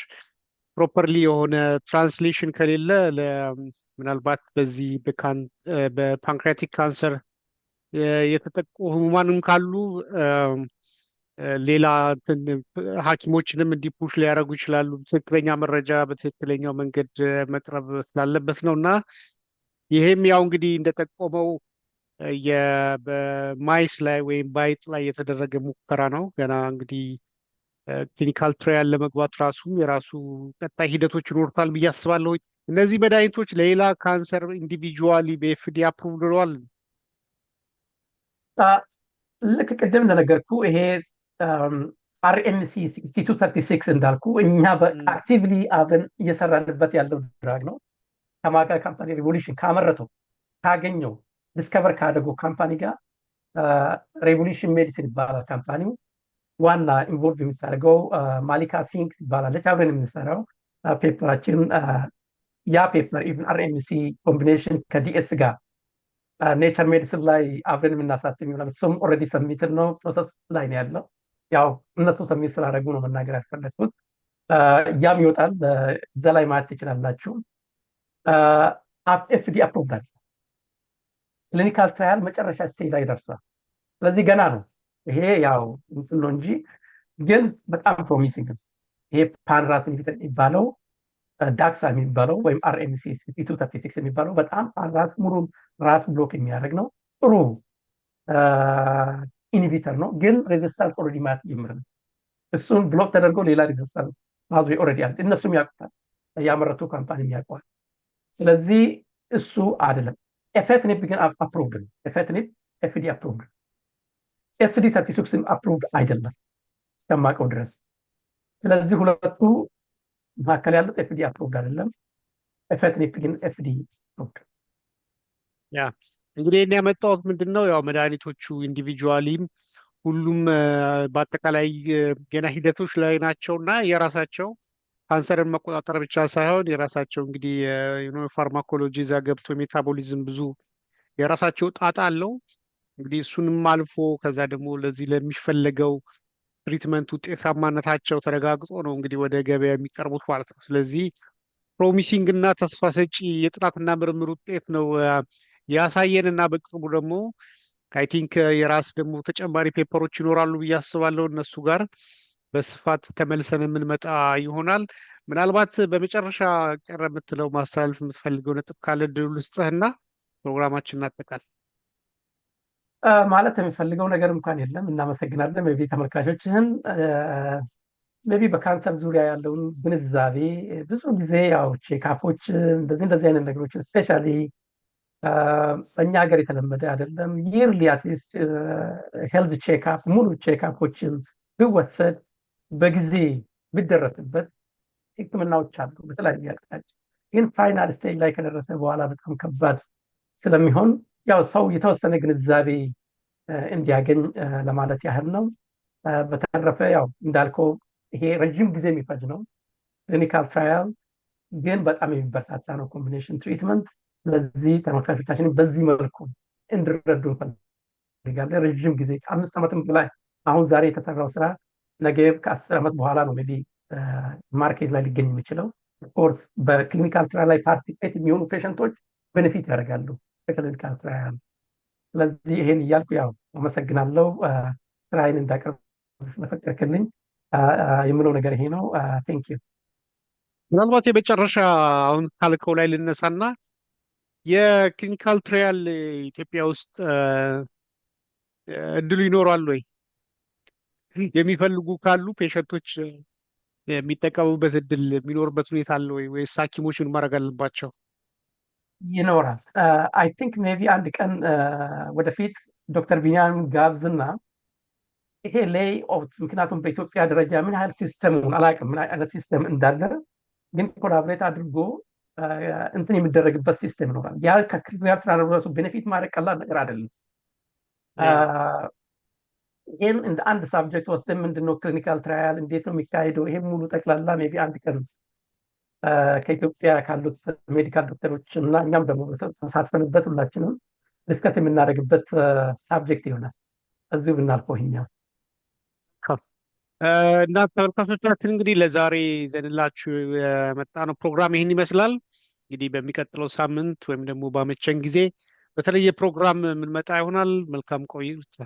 Speaker 1: ፕሮፐርሊ የሆነ ትራንስሌሽን ከሌለ ምናልባት በዚህ በፓንክሪያቲክ ካንሰር የተጠቁ ህሙማንም ካሉ ሌላ ሐኪሞችንም እንዲፑሽ ሊያደርጉ ይችላሉ። ትክክለኛ መረጃ በትክክለኛው መንገድ መቅረብ ስላለበት ነው እና ይሄም ያው እንግዲህ እንደጠቆመው በማይስ ላይ ወይም በአይጥ ላይ የተደረገ ሙከራ ነው። ገና እንግዲህ ክሊኒካል ትራያል ለመግባት የራሱ ቀጣይ ሂደቶች ይኖሩታል ብዬ አስባለሁ። እነዚህ መድኃኒቶች ለሌላ ካንሰር ኢንዲቪጁዋሊ በኤፍዲ አፕሩቭድ ሆነዋል።
Speaker 2: ልክ ቅድም እንደነገርኩ ይሄ አርኤምሲ 6236 እንዳልኩ እኛ በአክቲቭሊ አብረን እየሰራንበት ያለው ድራግ ነው። ከማጋ ካምፓኒ ሬቮሉሽን ካመረተው ካገኘው ዲስከቨር ካደረገው ካምፓኒ ጋር ሬቮሉሽን ሜዲሲን ይባላል ካምፓኒው። ዋና ኢንቮልቭ የምታደርገው ማሊካ ሲንክ ይባላለች። አብረን የምንሰራው ፔፐራችን ያ ፔፐር ኢቭን አርኤምሲ ኮምቢኔሽን ከዲኤስ ጋር ኔቸር ሜዲሲን ላይ አብረን የምናሳትም ይሆናል። እሱም ኦልሬዲ ሰሚትድ ነው፣ ፕሮሰስ ላይ ነው ያለው። ያው እነሱ ሰሚት ስላደረጉ ነው መናገር ያልፈለግኩት። ያም ይወጣል፣ እዛ ላይ ማየት ትችላላችሁ። ኤፍዲ አፕሮቭድ ክሊኒካል ትራያል መጨረሻ ስቴጅ ላይ ደርሷል። ስለዚህ ገና ነው ይሄ ያው እንትን ነው እንጂ ግን በጣም ፕሮሚሲንግ ነው። ይሄ ፓንራስ ኢንሂቢተር የሚባለው ዳክሳ የሚባለው ወይም አርኤምሲ 6236 የሚባለው በጣም ፓንራስ ሙሉ ራስ ብሎክ የሚያደርግ ነው። ጥሩ ኢንሂቢተር ነው፣ ግን ሬዚስታንስ ኦልሬዲ ማት ጀምር ነው። እሱን ብሎክ ተደርጎ ሌላ ሬዚስታንስ ማዝዌ ኦልሬዲ አለ። እነሱም ያውቁታል፣ ያመረቱ ካምፓኒም ያውቀዋል። ስለዚህ እሱ አይደለም። ኤፈትኒፕ ግን አፕሩቭድ ነው። ኤፈትኒፕ ኤፍዲ አፕሩቭድ፣ ኤስዲ 36 አፕሩቭድ አይደለም እስከማውቀው ድረስ። ስለዚህ ሁለቱ መካከል ያሉት ኤፍዲ አፕሩቭድ አይደለም። ኤፈትኒፕ ግን ኤፍዲ አፕሩቭድ።
Speaker 1: ያ እንግዲህ እኔ ያመጣሁት ምንድነው ያው መድኃኒቶቹ ኢንዲቪጁዋሊም ሁሉም በአጠቃላይ ገና ሂደቶች ላይ ናቸውና የራሳቸው ካንሰርን መቆጣጠር ብቻ ሳይሆን የራሳቸው እንግዲህ ፋርማኮሎጂ እዛ ገብቶ ሜታቦሊዝም ብዙ የራሳቸው ጣጣ አለው። እንግዲህ እሱንም አልፎ ከዛ ደግሞ ለዚህ ለሚፈለገው ትሪትመንት ውጤታማነታቸው ተረጋግጦ ነው እንግዲህ ወደ ገበያ የሚቀርቡት ማለት ነው። ስለዚህ ፕሮሚሲንግ እና ተስፋ ሰጪ የጥናትና ምርምር ውጤት ነው ያሳየን እና በቅርቡ ደግሞ አይ ቲንክ የራስ ደግሞ ተጨማሪ ፔፐሮች ይኖራሉ ብዬ አስባለሁ። እነሱ ጋር በስፋት ተመልሰን የምንመጣ ይሆናል። ምናልባት በመጨረሻ ቀረ የምትለው ማስተላለፍ የምትፈልገው ነጥብ ካለ እድሉ ልስጥህና ፕሮግራማችን እናጠቃል።
Speaker 2: ማለት የሚፈልገው ነገር እንኳን የለም። እናመሰግናለን። ቢ ተመልካቾችህን ቢ በካንሰር ዙሪያ ያለውን ግንዛቤ ብዙ ጊዜ ያው ቼክአፖች እንደዚህ አይነት ነገሮች ስፔሻሊ በእኛ ሀገር የተለመደ አይደለም። ይርሊ አትሊስት ሄልዝ ቼክአፕ ሙሉ ቼክአፖችን ቢወሰድ በጊዜ ቢደረስበት ሕክምናዎች አሉ በተለያዩ አቅጣጫ። ግን ፋይናል ስቴጅ ላይ ከደረሰ በኋላ በጣም ከባድ ስለሚሆን ያው ሰው የተወሰነ ግንዛቤ እንዲያገኝ ለማለት ያህል ነው። በተረፈ ያው እንዳልከው ይሄ ረጅም ጊዜ የሚፈጅ ነው ክሊኒካል ትራያል፣ ግን በጣም የሚበረታታ ነው ኮምቢኔሽን ትሪትመንት። ስለዚህ ተመልካቾቻችን በዚህ መልኩ እንዲረዱ እንፈልጋለን። ረጅም ጊዜ ከ5 ዓመትም በላይ አሁን ዛሬ የተሰራው ስራ ነገ ከ10 ዓመት በኋላ ነው ሜይ ቢ ማርኬት ላይ ሊገኝ የሚችለው። ኦፍኮርስ በክሊኒካል ትራያል ላይ ፓርቲሲፔት የሚሆኑ ፔሸንቶች ቤኔፊት ያደርጋሉ በክሊኒካል ትራያል። ስለዚህ ይሄን እያልኩ ያው አመሰግናለሁ ስራዬን እንዳቀርብ ስለፈቀድክልኝ የምለው ነገር ይሄ ነው። ቴንክ ዩ።
Speaker 1: ምናልባት የመጨረሻ አሁን ካልከው ላይ ልነሳና የክሊኒካል ትራያል ኢትዮጵያ ውስጥ እድሉ ይኖራል ወይ? የሚፈልጉ ካሉ ፔሸንቶች የሚጠቀሙበት እድል የሚኖርበት ሁኔታ አለ ወይ? ወይስ ሐኪሞች ምን ማድረግ አለባቸው?
Speaker 2: ይኖራል። አይ ቲንክ ሜቢ አንድ ቀን ወደፊት ዶክተር ቢኒያም ጋብዝና ይሄ ሌይ ኦፍ ምክንያቱም በኢትዮጵያ ደረጃ ምን ያህል ሲስተሙን አላውቅም ምን አይነት ሲስተም እንዳለ ግን ኮላብሬት አድርጎ እንትን የሚደረግበት ሲስተም ይኖራል። ያ ከክሊኒካል ትራያል ቤኔፊት ማድረግ ቀላል ነገር አይደለም። ይህን እንደ አንድ ሳብጀክት ወስደን ምንድነው ክሊኒካል ትራያል እንዴት ነው የሚካሄደው ይሄ ሙሉ ጠቅላላ ሜቢ አንድ ቀን ከኢትዮጵያ ካሉት ሜዲካል ዶክተሮች እና እኛም ደግሞ ተሳትፈንበት ሁላችንም ዲስከስ የምናደርግበት ሳብጀክት ይሆናል። እዚሁ ብናልፈው ይኸኛው።
Speaker 1: እና ተመልካቾቻችን እንግዲህ ለዛሬ ይዘንላችሁ የመጣነው ፕሮግራም ይህን ይመስላል። እንግዲህ በሚቀጥለው ሳምንት ወይም ደግሞ ባመቸን ጊዜ በተለየ ፕሮግራም የምንመጣ ይሆናል። መልካም ቆይታ።